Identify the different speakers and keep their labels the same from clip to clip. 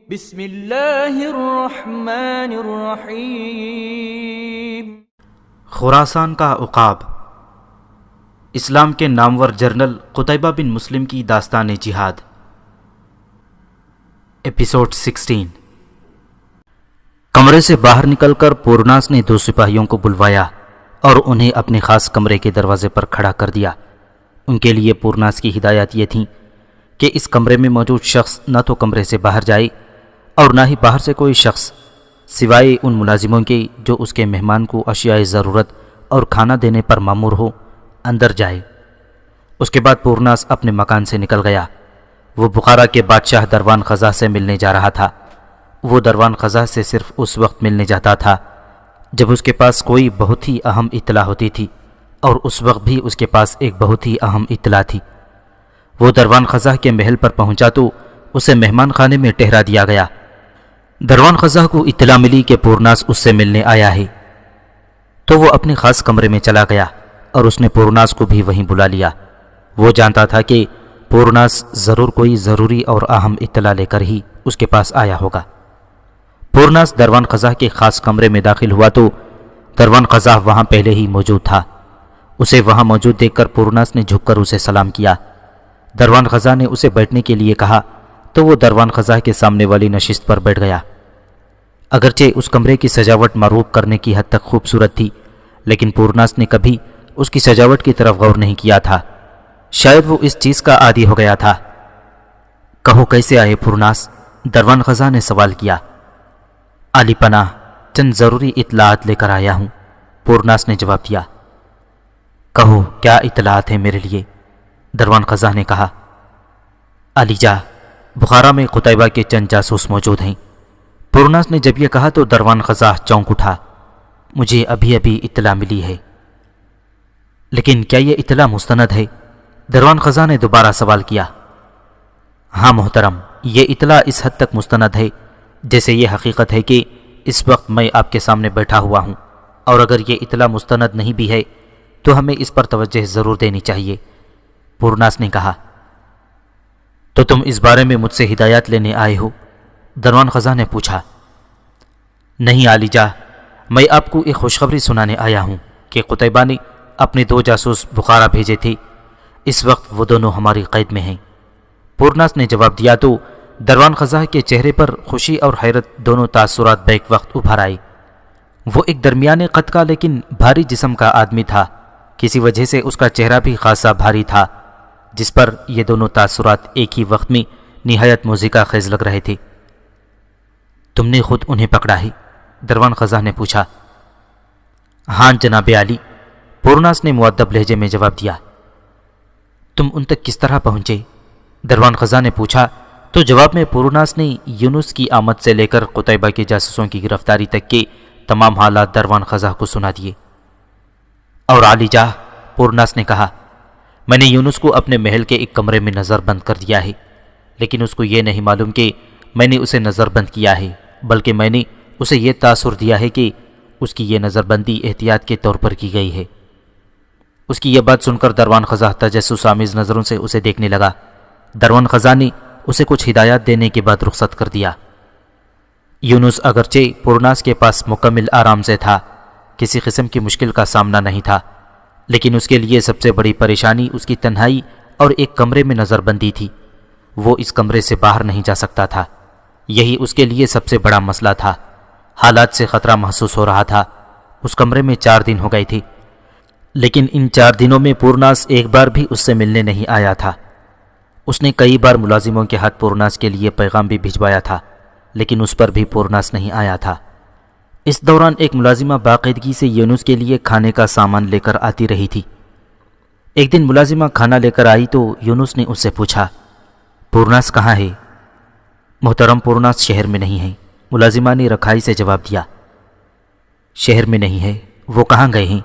Speaker 1: بسم اللہ الرحمن الرحیم۔
Speaker 2: خراسان کا عقاب، اسلام کے نامور جنرل قتیبہ بن مسلم کی داستان جہاد، ایپیسوڈ 16۔ کمرے سے باہر نکل کر پورناس نے 2 سپاہیوں کو بلوایا اور انہیں اپنے خاص کمرے کے دروازے پر کھڑا کر دیا۔ ان کے لیے پورناس کی ہدایات یہ تھیں کہ اس کمرے میں موجود شخص نہ تو کمرے سے باہر جائے اور نہ ہی باہر سے کوئی شخص سوائے ان ملازموں کے جو اس کے مہمان کو اشیاء ضرورت اور کھانا دینے پر مامور ہو اندر جائے۔ اس کے بعد پورناس اپنے مکان سے نکل گیا۔ وہ بخارا کے بادشاہ دروان خزاں سے ملنے جا رہا تھا۔ وہ دروان خزاں سے صرف اس وقت ملنے جاتا تھا جب اس کے پاس کوئی بہت ہی اہم اطلاع ہوتی تھی، اور اس وقت بھی اس کے پاس ایک بہت ہی اہم اطلاع تھی۔ وہ دروان خزاں کے محل پر پہنچا تو اسے مہمان خانے میں ٹھہرا دیا گیا۔ دروان خزاں کو اطلاع ملی کہ پورناس اس سے ملنے آیا ہے، تو وہ اپنے خاص کمرے میں چلا گیا اور اس نے پورناس کو بھی وہیں بلا لیا۔ وہ جانتا تھا کہ پورناس ضرور کوئی ضروری اور اہم اطلاع لے کر ہی اس کے پاس آیا ہوگا۔ پورناس دروان خزاں کے خاص کمرے میں داخل ہوا تو دروان خزاں وہاں پہلے ہی موجود تھا۔ اسے وہاں موجود دیکھ کر پورناس نے جھک کر اسے سلام کیا۔ دروان خزاں نے اسے بیٹھنے کے لیے کہا تو وہ دروان خزاں کے سامنے والی نشست پر بیٹھ گیا۔ اگرچہ اس کمرے کی سجاوٹ معروف کرنے کی حد تک خوبصورت تھی، لیکن پورناس نے کبھی اس کی سجاوٹ کی طرف غور نہیں کیا تھا۔ شاید وہ اس چیز کا عادی ہو گیا تھا۔ کہو کیسے آئے پورناس؟ دروان خزاں نے سوال کیا۔ عالی پناہ، چند ضروری اطلاعات لے کر آیا ہوں، پورناس نے جواب دیا۔ کہو کیا اطلاعات ہیں میرے لیے؟ دروان خزاں نے کہا۔ علی جا، بخارا میں قتیبہ کے چند جاسوس موجود ہیں۔ پورناس نے جب یہ کہا تو دروان خزاں چونک اٹھا۔ مجھے ابھی ابھی اطلاع ملی ہے، لیکن کیا یہ اطلاع مستند ہے؟ دروان خزاں نے دوبارہ سوال کیا۔ ہاں محترم، یہ اطلاع اس حد تک مستند ہے جیسے یہ حقیقت ہے کہ اس وقت میں آپ کے سامنے بیٹھا ہوا ہوں، اور اگر یہ اطلاع مستند نہیں بھی ہے تو ہمیں اس پر توجہ ضرور دینی چاہیے، پورناس نے کہا۔ تو تم اس بارے میں مجھ سے ہدایات لینے آئے ہو؟ دروان خزاں نے پوچھا۔ نہیں عالی جا، میں آپ کو ایک خوشخبری سنانے آیا ہوں کہ قتیبہ نے اپنے 2 جاسوس بخارا بھیجے تھے۔ اس وقت وہ دونوں ہماری قید میں ہیں، پورناس نے جواب دیا تو دروان خزاں کے چہرے پر خوشی اور حیرت دونوں تاثرات بیک وقت ابھر آئے۔ وہ ایک درمیانے قد کا لیکن بھاری جسم کا آدمی تھا، کسی وجہ سے اس کا چہرہ بھی خاصا بھاری تھا، جس پر یہ دونوں تاثرات ایک ہی وقت میں نہایت موزیکا خیز لگ رہے تھے۔ تم نے خود انہیں پکڑا ہے؟ دروان خزاں نے پوچھا۔ ہاں جناب عالی، پورناس نے مؤدب لہجے میں جواب دیا۔ تم ان تک کس طرح پہنچے؟ دروان خزاں نے پوچھا تو جواب میں پورناس نے یونس کی آمد سے لے کر قتیبہ کے جاسوسوں کی گرفتاری تک کے تمام حالات دروان خزاں کو سنا دیے۔ اور عالی جاہ، پورناس نے کہا، میں نے یونس کو اپنے محل کے ایک کمرے میں نظر بند کر دیا ہے، لیکن اس کو یہ نہیں معلوم کہ میں نے اسے نظر بند کیا ہے، بلکہ میں نے اسے یہ تاثر دیا ہے کہ اس کی یہ نظر بندی احتیاط کے طور پر کی گئی ہے۔ اس کی یہ بات سن کر دروان خزاں تجسس آمیز نظروں سے اسے دیکھنے لگا۔ دروان خزاں نے اسے کچھ ہدایات دینے کے بعد رخصت کر دیا۔ یونس اگرچہ پورناس کے پاس مکمل آرام سے تھا، کسی قسم کی مشکل کا سامنا نہیں تھا، لیکن اس کے لیے سب سے بڑی پریشانی اس کی تنہائی اور ایک کمرے میں نظر بندی تھی۔ وہ اس کمرے سے باہر نہیں جا سکتا تھا، یہی اس کے لیے سب سے بڑا مسئلہ تھا۔ حالات سے خطرہ محسوس ہو رہا تھا۔ اس کمرے میں 4 دن ہو گئے تھے، لیکن ان 4 دنوں میں پورناس ایک بار بھی اس سے ملنے نہیں آیا تھا۔ اس نے کئی بار ملازموں کے ہاتھ پورناس کے لیے پیغام بھی بھجوایا تھا، لیکن اس پر بھی پورناس نہیں آیا تھا۔ اس دوران ایک ملازمہ باقاعدگی سے یونس کے لیے کھانے کا سامان لے کر آتی رہی تھی۔ ایک دن ملازمہ کھانا لے کر آئی تو یونس نے اس سے پوچھا، پورناس کہاں ہے؟ محترم، پورناس شہر میں نہیں ہے، ملازمہ نے رکھائی سے جواب دیا۔ شہر میں نہیں ہے؟ وہ کہاں گئے ہیں؟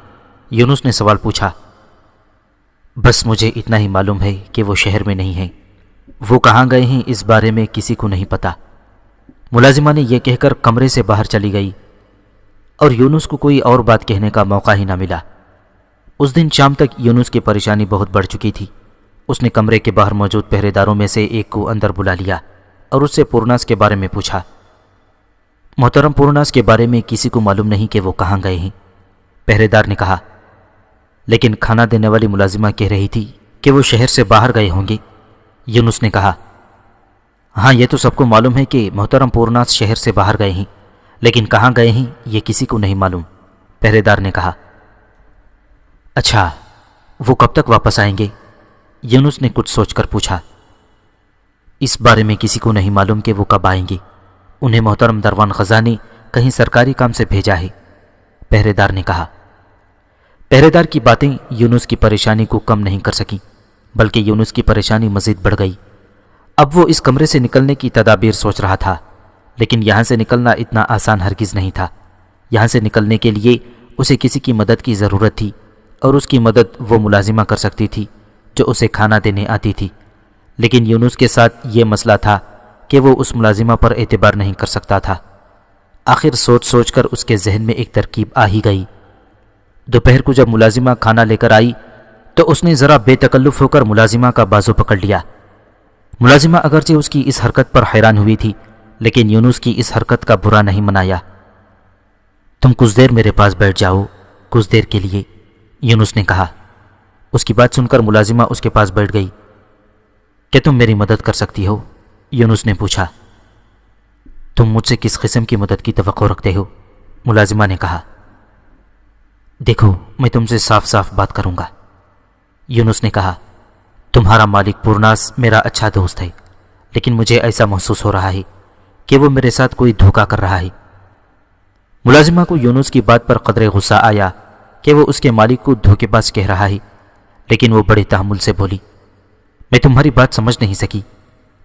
Speaker 2: یونس نے سوال پوچھا۔ بس مجھے اتنا ہی معلوم ہے کہ وہ شہر میں نہیں ہیں، وہ کہاں گئے ہیں اس بارے میں کسی کو نہیں پتا۔ ملازمہ نے یہ کہہ کر کمرے سے باہر چلی گئی، اور یونس کو کوئی اور بات کہنے کا موقع ہی نہ ملا۔ اس دن شام تک یونس کی پریشانی بہت بڑھ چکی تھی۔ اس نے کمرے کے باہر موجود پہرے داروں میں سے ایک کو اندر بلا لیا اور اس سے پورناس کے بارے میں پوچھا۔ محترم پورناس کے بارے میں کسی کو معلوم نہیں کہ وہ کہاں گئے ہیں، پہرے دار نے کہا۔ لیکن کھانا دینے والی ملازمہ کہہ رہی تھی کہ وہ شہر سے باہر گئے ہوں گے، یونس نے کہا۔ ہاں یہ تو سب کو معلوم ہے کہ محترم پورناس شہر سے باہر گئے ہیں، لیکن کہاں گئے ہیں یہ کسی کو نہیں معلوم، پہرے دار نے کہا۔ اچھا وہ کب تک واپس آئیں گے؟ یونس نے کچھ سوچ کر پوچھا۔ اس بارے میں کسی کو نہیں معلوم کہ وہ کب آئیں گے، انہیں محترم دروان خزاں نے کہیں سرکاری کام سے بھیجا ہے، پہرے دار نے کہا۔ پہرے دار کی باتیں یونس کی پریشانی کو کم نہیں کر سکیں، بلکہ یونس کی پریشانی مزید بڑھ گئی۔ اب وہ اس کمرے سے نکلنے کی تدابیر سوچ رہا تھا، لیکن یہاں سے نکلنا اتنا آسان ہرگز نہیں تھا۔ یہاں سے نکلنے کے لیے اسے کسی کی مدد کی ضرورت تھی، اور اس کی مدد وہ ملازمہ کر سکتی تھی جو اسے کھانا دینے آتی تھی۔ لیکن یونس کے ساتھ یہ مسئلہ تھا کہ وہ اس ملازمہ پر اعتبار نہیں کر سکتا تھا۔ آخر سوچ سوچ کر اس کے ذہن میں ایک ترکیب آ ہی گئی۔ دوپہر کو جب ملازمہ کھانا لے کر آئی تو اس نے ذرا بے تکلف ہو کر ملازمہ کا بازو پکڑ لیا۔ ملازمہ اگرچہ اس کی اس حرکت پر حیران ہوئی تھی، لیکن یونس کی اس حرکت کا برا نہیں منایا۔ تم کچھ دیر میرے پاس بیٹھ جاؤ، کچھ دیر کے لیے، یونس نے کہا۔ اس کی بات سن کر ملازمہ اس کے پاس بیٹھ گئی۔ کیا تم میری مدد کر سکتی ہو؟ یونس نے پوچھا۔ تم مجھ سے کس قسم کی مدد کی توقع رکھتے ہو؟ ملازمہ نے کہا۔ دیکھو میں تم سے صاف صاف بات کروں گا، یونس نے کہا۔ تمہارا مالک پورناس میرا اچھا دوست ہے، لیکن مجھے ایسا محسوس ہو رہا ہے کہ وہ میرے ساتھ کوئی دھوکہ کر رہا ہے۔ ملازمہ کو یونس کی بات پر قدرے غصہ آیا کہ وہ اس کے مالک کو دھوکے باز کہہ رہا ہے، لیکن وہ بڑے تحمل سے بولی۔ میں تمہاری بات سمجھ نہیں سکی،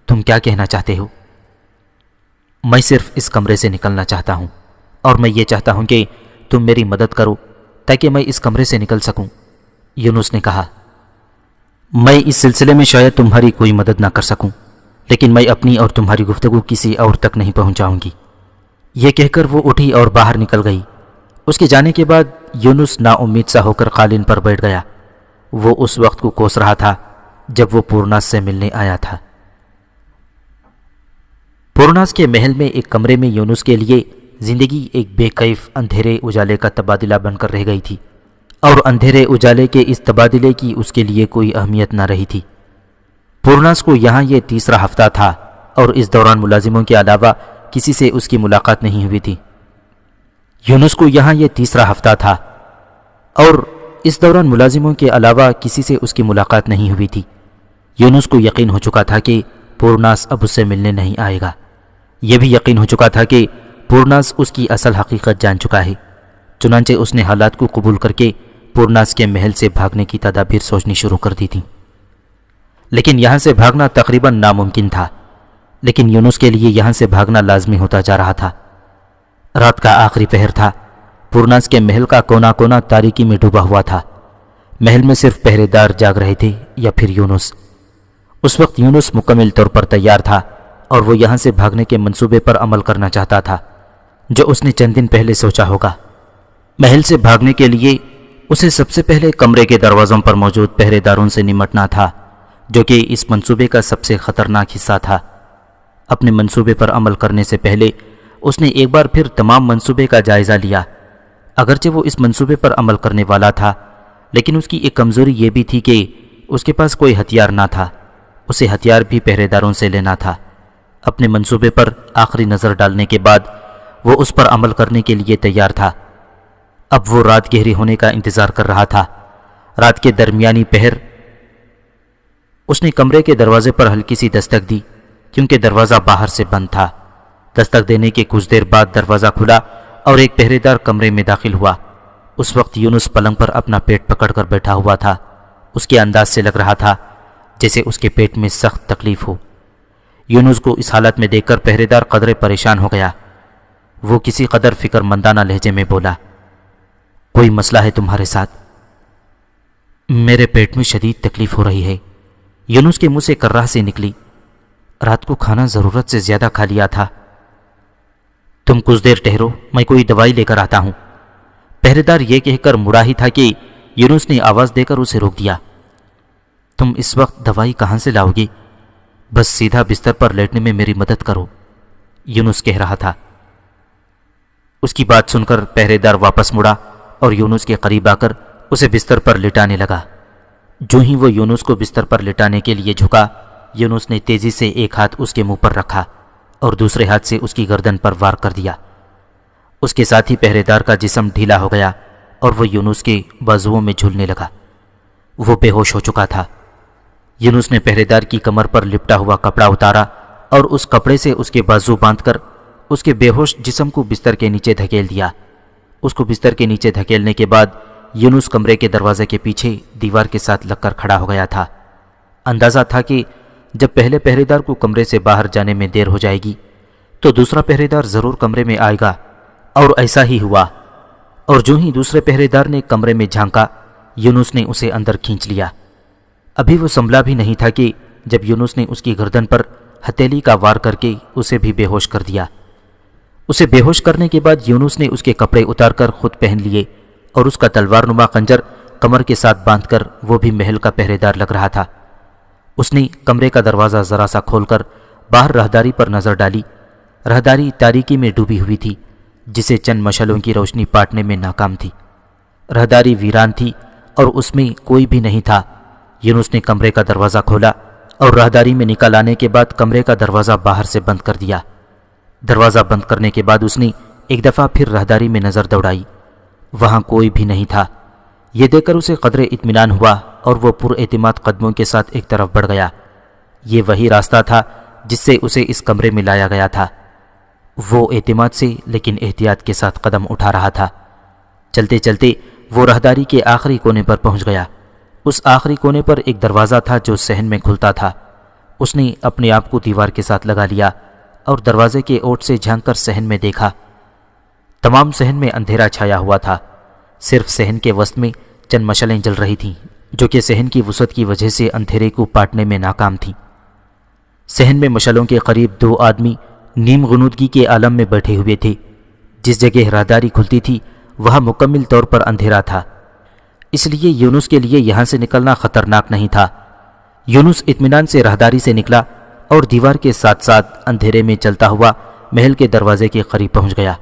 Speaker 2: تم کیا کہنا چاہتے ہو؟ میں صرف اس کمرے سے نکلنا چاہتا ہوں، اور میں یہ چاہتا ہوں کہ تم میری مدد کرو تاکہ میں اس کمرے سے نکل سکوں، یونس نے کہا۔ میں اس سلسلے میں شاید تمہاری کوئی مدد نہ کر سکوں، لیکن میں اپنی اور تمہاری گفتگو کسی اور تک نہیں پہنچاؤں گی، یہ کہہ کر وہ اٹھی اور باہر نکل گئی۔ اس کے جانے کے بعد یونس نا امید سا ہو کر قالین پر بیٹھ گیا۔ وہ اس وقت کو کوس رہا تھا جب وہ پورناس سے ملنے آیا تھا۔ پورناس کے محل میں ایک کمرے میں یونس کے لیے زندگی ایک بے کیف اندھیرے اجالے کا تبادلہ بن کر رہ گئی تھی، اور اندھیرے اجالے کے اس تبادلے کی اس کے لیے کوئی اہمیت نہ رہی تھی۔ پورناس کو یہاں یہ تیسرا ہفتہ تھا، اور اس دوران ملازموں کے علاوہ کسی سے اس کی ملاقات نہیں ہوئی تھی۔ یونس کو یہاں یہ تیسرا ہفتہ تھا، اور اس دوران ملازموں کے علاوہ کسی سے اس کی ملاقات نہیں ہوئی تھی۔ یونس کو یقین ہو چکا تھا کہ پورناس اب اس سے ملنے نہیں آئے گا۔ یہ بھی یقین ہو چکا تھا کہ پورناس اس کی اصل حقیقت جان چکا ہے۔ چنانچہ اس نے حالات کو قبول کر کے پورناس کے محل سے بھاگنے کی تدابیر سوچنی شروع کر دی تھی۔ لیکن یہاں سے بھاگنا تقریباً ناممکن تھا، لیکن یونس کے لیے یہاں سے بھاگنا لازمی ہوتا جا رہا تھا۔ رات کا آخری پہر تھا۔ پورناس کے محل کا کونا کونا تاریکی میں ڈوبا ہوا تھا۔ محل میں صرف پہرے دار جاگ رہے تھے یا پھر یونس۔ اس وقت یونس مکمل طور پر تیار تھا، اور وہ یہاں سے بھاگنے کے منصوبے پر عمل کرنا چاہتا تھا جو اس نے چند دن پہلے سوچا ہوگا۔ محل سے بھاگنے کے لیے اسے سب سے پہلے کمرے کے دروازوں پر موجود پہرے داروں سے نمٹنا تھا، جو کہ اس منصوبے کا سب سے خطرناک حصہ تھا۔ اپنے منصوبے پر عمل کرنے سے پہلے اس نے ایک بار پھر تمام منصوبے کا جائزہ لیا۔ اگرچہ وہ اس منصوبے پر عمل کرنے والا تھا، لیکن اس کی ایک کمزوری یہ بھی تھی کہ اس کے پاس کوئی ہتھیار نہ تھا۔ اسے ہتھیار بھی پہرے داروں سے لینا تھا۔ اپنے منصوبے پر آخری نظر ڈالنے کے بعد وہ اس پر عمل کرنے کے لیے تیار تھا۔ اب وہ رات گہری ہونے کا انتظار کر رہا تھا۔ رات کے درمیانی پہر اس نے کمرے کے دروازے پر ہلکی سی دستک دی، کیونکہ دروازہ باہر سے بند تھا۔ دستک دینے کے کچھ دیر بعد دروازہ کھلا اور ایک پہرے دار کمرے میں داخل ہوا۔ اس وقت یونس پلنگ پر اپنا پیٹ پکڑ کر بیٹھا ہوا تھا۔ اس کے انداز سے لگ رہا تھا جیسے اس کے پیٹ میں سخت تکلیف ہو۔ یونس کو اس حالت میں دیکھ کر پہرے دار قدرے پریشان ہو گیا۔ وہ کسی قدر فکر مندانہ لہجے میں بولا، کوئی مسئلہ ہے تمہارے ساتھ؟ میرے پیٹ میں شدید تکلیف ہو رہی ہے، یونس کے منہ سے کرراہ سے نکلی۔ رات کو کھانا ضرورت سے زیادہ کھا لیا تھا۔ تم کچھ دیر ٹھہرو، میں کوئی دوائی لے کر آتا ہوں۔ پہرے دار یہ کہہ کر مڑا ہی تھا کہ یونس نے آواز دے کر اسے روک دیا۔ تم اس وقت دوائی کہاں سے لاؤ گی؟ بس سیدھا بستر پر لیٹنے میں میری مدد کرو، یونس کہہ رہا تھا۔ اس کی بات سن کر پہرے دار واپس مڑا اور یونس کے قریب آ کر اسے بستر پر لٹانے لگا۔ جو ہی وہ یونس کو بستر پر لٹانے کے لیے جھکا، یونس نے تیزی سے ایک ہاتھ اس کے منہ پر رکھا اور دوسرے ہاتھ سے اس کی گردن پر وار کر دیا۔ اس کے ساتھ ہی پہرے دار کا جسم ڈھیلا ہو گیا اور وہ یونس کے بازوؤں میں جھولنے لگا۔ وہ بے ہوش ہو چکا تھا۔ یونس نے پہرے دار کی کمر پر لپٹا ہوا کپڑا اتارا اور اس کپڑے سے اس کے بازو باندھ کر اس کے بے ہوش جسم کو بستر کے نیچے دھکیل دیا۔ اس کو بستر کے نیچے دھکیلنے کے بعد یونس کمرے کے دروازے کے پیچھے دیوار کے ساتھ لگ کر کھڑا ہو گیا تھا۔ اندازہ تھا کہ جب پہلے پہرے دار کو کمرے سے باہر جانے میں دیر ہو جائے گی تو دوسرا پہرے دار ضرور کمرے میں آئے گا، اور ایسا ہی ہوا۔ اور جو ہی دوسرے پہرے دار نے کمرے میں جھانکا، یونس نے اسے اندر کھینچ لیا۔ ابھی وہ سنبھلا بھی نہیں تھا کہ جب یونس نے اس کی گردن پر ہتھیلی کا وار کر کے اسے بھی بے ہوش کر دیا۔ اسے بے ہوش کرنے کے بعد یونس نے اس کے کپڑے اتار کر خود پہن لیے اور اس کا تلوار نما خنجر کمر کے ساتھ باندھ کر وہ بھی محل کا پہرے دار لگ رہا تھا۔ اس نے کمرے کا دروازہ ذرا سا کھول کر باہر راہداری پر نظر ڈالی۔ راہداری تاریکی میں ڈوبی ہوئی تھی، جسے چند مشعلوں کی روشنی پاٹنے میں ناکام تھی۔ راہداری ویران تھی اور اس میں کوئی بھی نہیں تھا۔ یونس نے کمرے کا دروازہ کھولا اور راہداری میں نکل آنے کے بعد کمرے کا دروازہ باہر سے بند کر دیا۔ دروازہ بند کرنے کے بعد اس نے ایک دفعہ پھر راہداری میں نظر دوڑائی۔ وہاں کوئی بھی نہیں تھا۔ یہ دیکھ کر اسے قدرے اطمینان ہوا اور وہ پر اعتماد قدموں کے ساتھ ایک طرف بڑھ گیا۔ یہ وہی راستہ تھا جس سے اسے اس کمرے میں لایا گیا تھا۔ وہ اعتماد سے لیکن احتیاط کے ساتھ قدم اٹھا رہا تھا۔ چلتے چلتے وہ راہداری کے آخری کونے پر پہنچ گیا۔ اس آخری کونے پر ایک دروازہ تھا جو صحن میں کھلتا تھا۔ اس نے اپنے آپ کو دیوار کے ساتھ لگا لیا اور دروازے کے اوٹ سے جھانک کر صحن میں دیکھا۔ تمام صحن میں اندھیرا چھایا ہوا تھا۔ صرف صحن کے وسط میں چند مشعلیں جل رہی تھیں جو کہ صحن کی وسعت کی وجہ سے اندھیرے کو پاٹنے میں ناکام تھیں۔ صحن میں مشعلوں کے قریب دو آدمی نیم غنودگی کے عالم میں بیٹھے ہوئے تھے۔ جس جگہ راہداری کھلتی تھی وہاں مکمل طور پر اندھیرا تھا، اس لیے یونس کے لیے یہاں سے نکلنا خطرناک نہیں تھا۔ یونس اطمینان سے راہداری سے نکلا اور دیوار کے ساتھ ساتھ اندھیرے میں چلتا ہوا محل کے دروازے کے قریب پہنچ گیا۔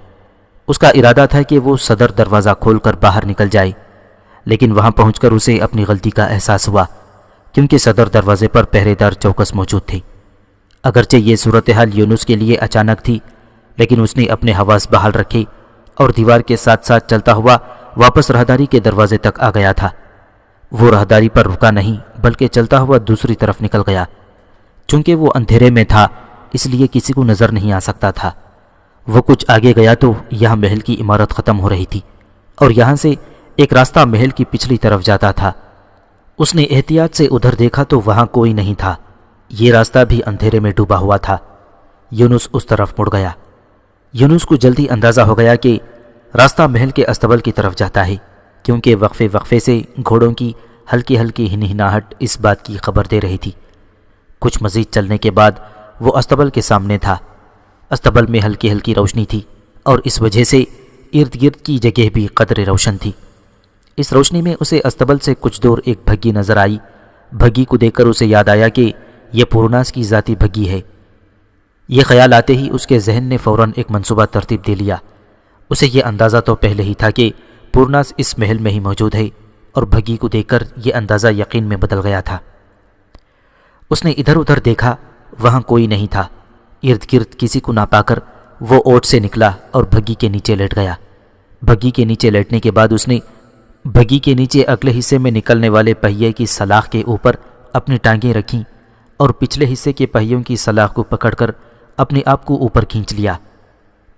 Speaker 2: اس کا ارادہ تھا کہ وہ صدر دروازہ کھول کر باہر نکل جائے، لیکن وہاں پہنچ کر اسے اپنی غلطی کا احساس ہوا، کیونکہ صدر دروازے پر پہرے دار چوکس موجود تھے۔ اگرچہ یہ صورتحال یونس کے لیے اچانک تھی، لیکن اس نے اپنے حواس بحال رکھے اور دیوار کے ساتھ ساتھ چلتا ہوا واپس راہداری کے دروازے تک آ گیا تھا۔ وہ راہداری پر رکا نہیں بلکہ چلتا ہوا دوسری طرف نکل گیا۔ چونکہ وہ اندھیرے میں تھا اس لیے کسی کو نظر نہیں آ سکتا تھا۔ وہ کچھ آگے گیا تو یہاں محل کی عمارت ختم ہو رہی تھی اور یہاں سے ایک راستہ محل کی پچھلی طرف جاتا تھا۔ اس نے احتیاط سے ادھر دیکھا تو وہاں کوئی نہیں تھا۔ یہ راستہ بھی اندھیرے میں ڈوبا ہوا تھا۔ یونس اس طرف مڑ گیا۔ یونس کو جلدی اندازہ ہو گیا کہ راستہ محل کے استبل کی طرف جاتا ہے، کیونکہ وقفے وقفے سے گھوڑوں کی ہلکی ہلکی ہنہناہٹ اس بات کی خبر دے رہی تھی۔ کچھ مزید چلنے کے بعد وہ استبل کے سامنے تھا۔ استبل میں ہلکی ہلکی روشنی تھی اور اس وجہ سے ارد گرد کی جگہ بھی قدرے روشن تھی۔ اس روشنی میں اسے استبل سے کچھ دور ایک بھگی نظر آئی۔ بھگی کو دیکھ کر اسے یاد آیا کہ یہ پورناس کی ذاتی بھگی ہے۔ یہ خیال آتے ہی اس کے ذہن نے فوراً ایک منصوبہ ترتیب دے لیا۔ اسے یہ اندازہ تو پہلے ہی تھا کہ پورناس اس محل میں ہی موجود ہے، اور بھگی کو دیکھ کر یہ اندازہ یقین میں بدل گیا تھا۔ اس نے ادھر ادھر دیکھا، وہاں کوئی نہیں تھا۔ ارد گرد کسی کو نہ پا کر وہ اوٹ سے نکلا اور بھگی کے نیچے لیٹ گیا۔ بھگی کے نیچے لیٹنے کے بعد اس نے بھگی کے نیچے اگلے حصے میں نکلنے والے پہیے کی سلاخ کے اوپر اپنی ٹانگیں رکھیں اور پچھلے حصے کے پہیوں کی سلاخ کو پکڑ کر اپنے آپ کو اوپر کھینچ لیا۔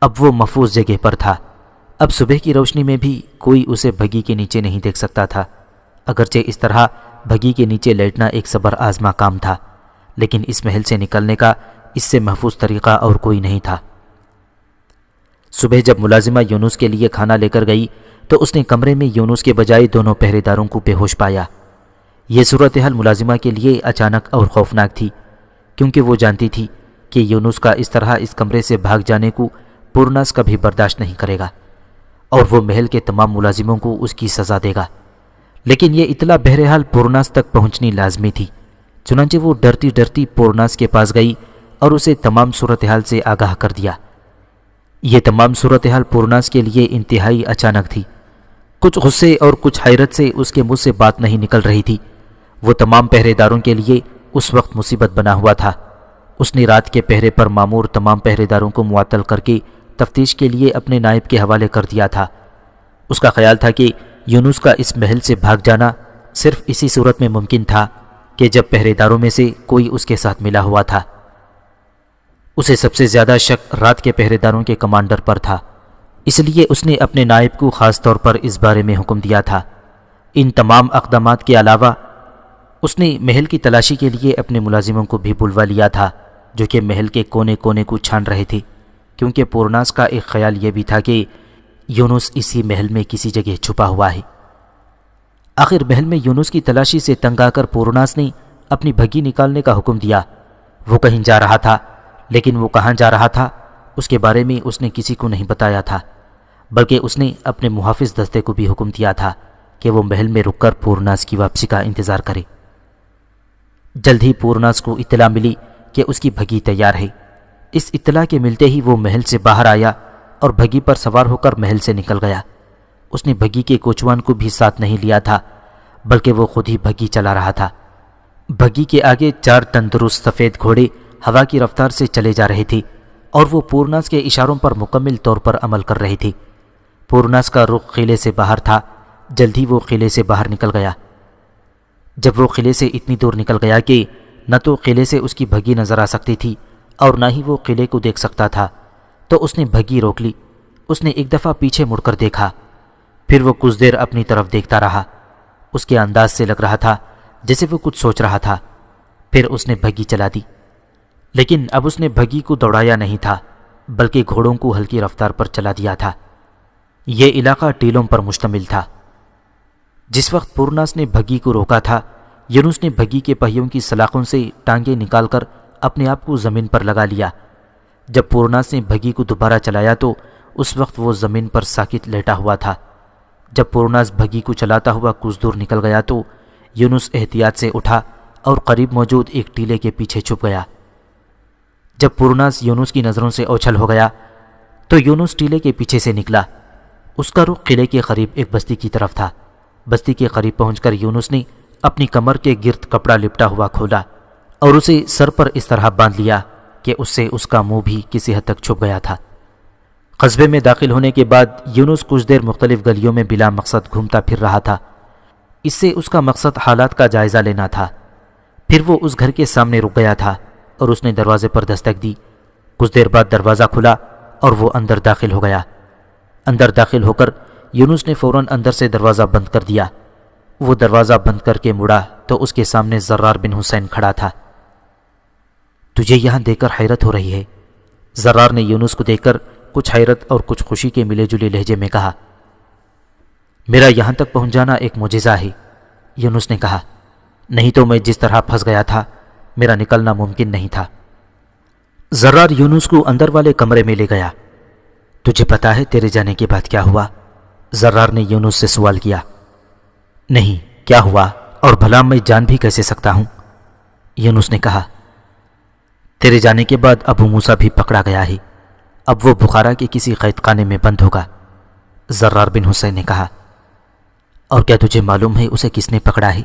Speaker 2: اب وہ محفوظ جگہ پر تھا۔ اب صبح کی روشنی میں بھی کوئی اسے بھگی کے نیچے نہیں دیکھ سکتا تھا۔ اگرچہ اس طرح بھگی کے نیچے لیٹنا ایک صبر آزما کام تھا، لیکن اس محل سے نکلنے کا اس سے محفوظ طریقہ اور کوئی نہیں تھا۔ صبح جب ملازمہ یونس کے لیے کھانا لے کر گئی تو اس نے کمرے میں یونس کے بجائے دونوں پہرے داروں کو بے ہوش پایا۔ یہ صورتحال ملازمہ کے لیے اچانک اور خوفناک تھی، کیونکہ وہ جانتی تھی کہ یونس کا اس طرح اس کمرے سے بھاگ جانے کو پورناس کبھی برداشت نہیں کرے گا اور وہ محل کے تمام ملازموں کو اس کی سزا دے گا۔ لیکن یہ اطلاع بہرحال پورناس تک پہنچنی لازمی تھی، چنانچہ وہ ڈرتی ڈرتی پورناس کے پاس گئی اور اسے تمام صورتحال سے آگاہ کر دیا۔ یہ تمام صورتحال پورناس کے لیے انتہائی اچانک تھی۔ کچھ غصے اور کچھ حیرت سے اس کے منہ سے بات نہیں نکل رہی تھی۔ وہ تمام پہرے داروں کے لیے اس وقت مصیبت بنا ہوا تھا۔ اس نے رات کے پہرے پر مامور تمام پہرے داروں کو معطل کر کے تفتیش کے لیے اپنے نائب کے حوالے کر دیا تھا۔ اس کا خیال تھا کہ یونس کا اس محل سے بھاگ جانا صرف اسی صورت میں ممکن تھا کہ جب پہرے داروں میں سے کوئی اس کے ساتھ ملا ہوا تھا۔ اسے سب سے زیادہ شک رات کے پہرے داروں کے کمانڈر پر تھا، اس لیے اس نے اپنے نائب کو خاص طور پر اس بارے میں حکم دیا تھا۔ ان تمام اقدامات کے علاوہ اس نے محل کی تلاشی کے لیے اپنے ملازموں کو بھی بلوا لیا تھا، جو کہ محل کے کونے کونے کو چھان رہے تھے، کیونکہ پورناس کا ایک خیال یہ بھی تھا کہ یونس اسی محل میں کسی جگہ چھپا ہوا ہے۔ آخر محل میں یونس کی تلاشی سے تنگ آ کر پورناس نے اپنی بھگی نکالنے کا حکم دیا۔ وہ کہیں جا رہا تھا، لیکن وہ کہاں جا رہا تھا اس کے بارے میں اس نے کسی کو نہیں بتایا تھا، بلکہ اس نے اپنے محافظ دستے کو بھی حکم دیا تھا کہ وہ محل میں رک کر پورناس کی واپسی کا انتظار کرے۔ جلد ہی پورناس کو اطلاع ملی کہ اس کی بھگی تیار ہے۔ اس اطلاع کے ملتے ہی وہ محل سے باہر آیا اور بھگی پر سوار ہو کر محل سے نکل گیا۔ اس نے بھگی کے کوچوان کو بھی ساتھ نہیں لیا تھا، بلکہ وہ خود ہی بھگی چلا رہا تھا۔ بھگی کے آگے 4 تندرست سفید گھوڑے ہوا کی رفتار سے چلے جا رہے تھے اور وہ پورناس کے اشاروں پر مکمل طور پر عمل کر رہے تھے۔ پورناس کا رخ قلعے سے باہر تھا۔ جلد ہی وہ قلعے سے باہر نکل گیا۔ جب وہ قلعے سے اتنی دور نکل گیا کہ نہ تو قلعے سے اس کی بھگی نظر آ سکتی تھی اور نہ ہی وہ قلعے کو دیکھ سکتا تھا، تو اس نے بھگی روک لی۔ اس نے ایک دفعہ پیچھے مڑ کر دیکھا، پھر وہ کچھ دیر اپنی طرف دیکھتا رہا۔ اس کے انداز سے لگ رہا تھا جیسے وہ کچھ سوچ رہا تھا۔ پھر اس نے بھگی چلا دی، لیکن اب اس نے بھگی کو دوڑایا نہیں تھا، بلکہ گھوڑوں کو ہلکی رفتار پر چلا دیا تھا۔ یہ علاقہ ٹیلوں پر مشتمل تھا۔ جس وقت پورناس نے بھگی کو روکا تھا، یونس نے بھگی کے پہیوں کی سلاخوں سے ٹانگیں نکال کر اپنے آپ کو زمین پر لگا لیا۔ جب پورناس نے بھگی کو دوبارہ چلایا تو اس وقت وہ زمین پر ساکت لیٹا ہوا تھا۔ جب پورناس بھگی کو چلاتا ہوا کچھ دور نکل گیا تو یونس احتیاط سے اٹھا اور قریب موجود ایک ٹیلے کے پیچھے چھپ گیا۔ جب پورناس یونس کی نظروں سے اوچھل ہو گیا تو یونس ٹیلے کے پیچھے سے نکلا۔ اس کا رخ قلعے کے قریب ایک بستی کی طرف تھا۔ بستی کے قریب پہنچ کر یونس نے اپنی کمر کے گرد کپڑا لپٹا ہوا کھولا اور اسے سر پر اس طرح باندھ لیا کہ اس سے اس کا منہ بھی کسی حد تک چھپ گیا تھا۔ قصبے میں داخل ہونے کے بعد یونس کچھ دیر مختلف گلیوں میں بلا مقصد گھومتا پھر رہا تھا۔ اس سے اس کا مقصد حالات کا جائزہ لینا تھا۔ پھر وہ اس گھر کے سامنے رک گیا تھا اور اس نے دروازے پر دستک دی۔ کچھ دیر بعد دروازہ کھلا اور وہ اندر داخل ہو گیا۔ اندر داخل ہو کر یونس نے فوراً اندر سے دروازہ بند کر دیا۔ وہ دروازہ بند کر کے مڑا تو اس کے سامنے زرار بن حسین کھڑا تھا۔ تجھے یہاں دیکھ کر حیرت ہو رہی ہے؟ زرار نے یونس کو دیکھ کر کچھ حیرت اور کچھ خوشی کے ملے جلے لہجے میں کہا۔ میرا یہاں تک پہنچ جانا ایک معجزہ ہے، یونس نے کہا، نہیں تو میں جس طرح پھنس گیا تھا میرا نکلنا ممکن نہیں تھا۔ زرار یونس کو اندر والے کمرے میں لے گیا۔ تجھے پتا ہے تیرے جانے کے بعد کیا ہوا؟ زرار نے یونس سے سوال کیا۔ نہیں، کیا ہوا اور بھلا میں جان بھی کیسے سکتا ہوں؟ یونس نے کہا، تیرے جانے کے بعد ابو موسیٰ بھی پکڑا گیا ہے، اب وہ بخارا کے کسی قید خانے میں بند ہوگا۔ زرار بن حسین نے کہا، اور کیا تجھے معلوم ہے اسے کس نے پکڑا ہے؟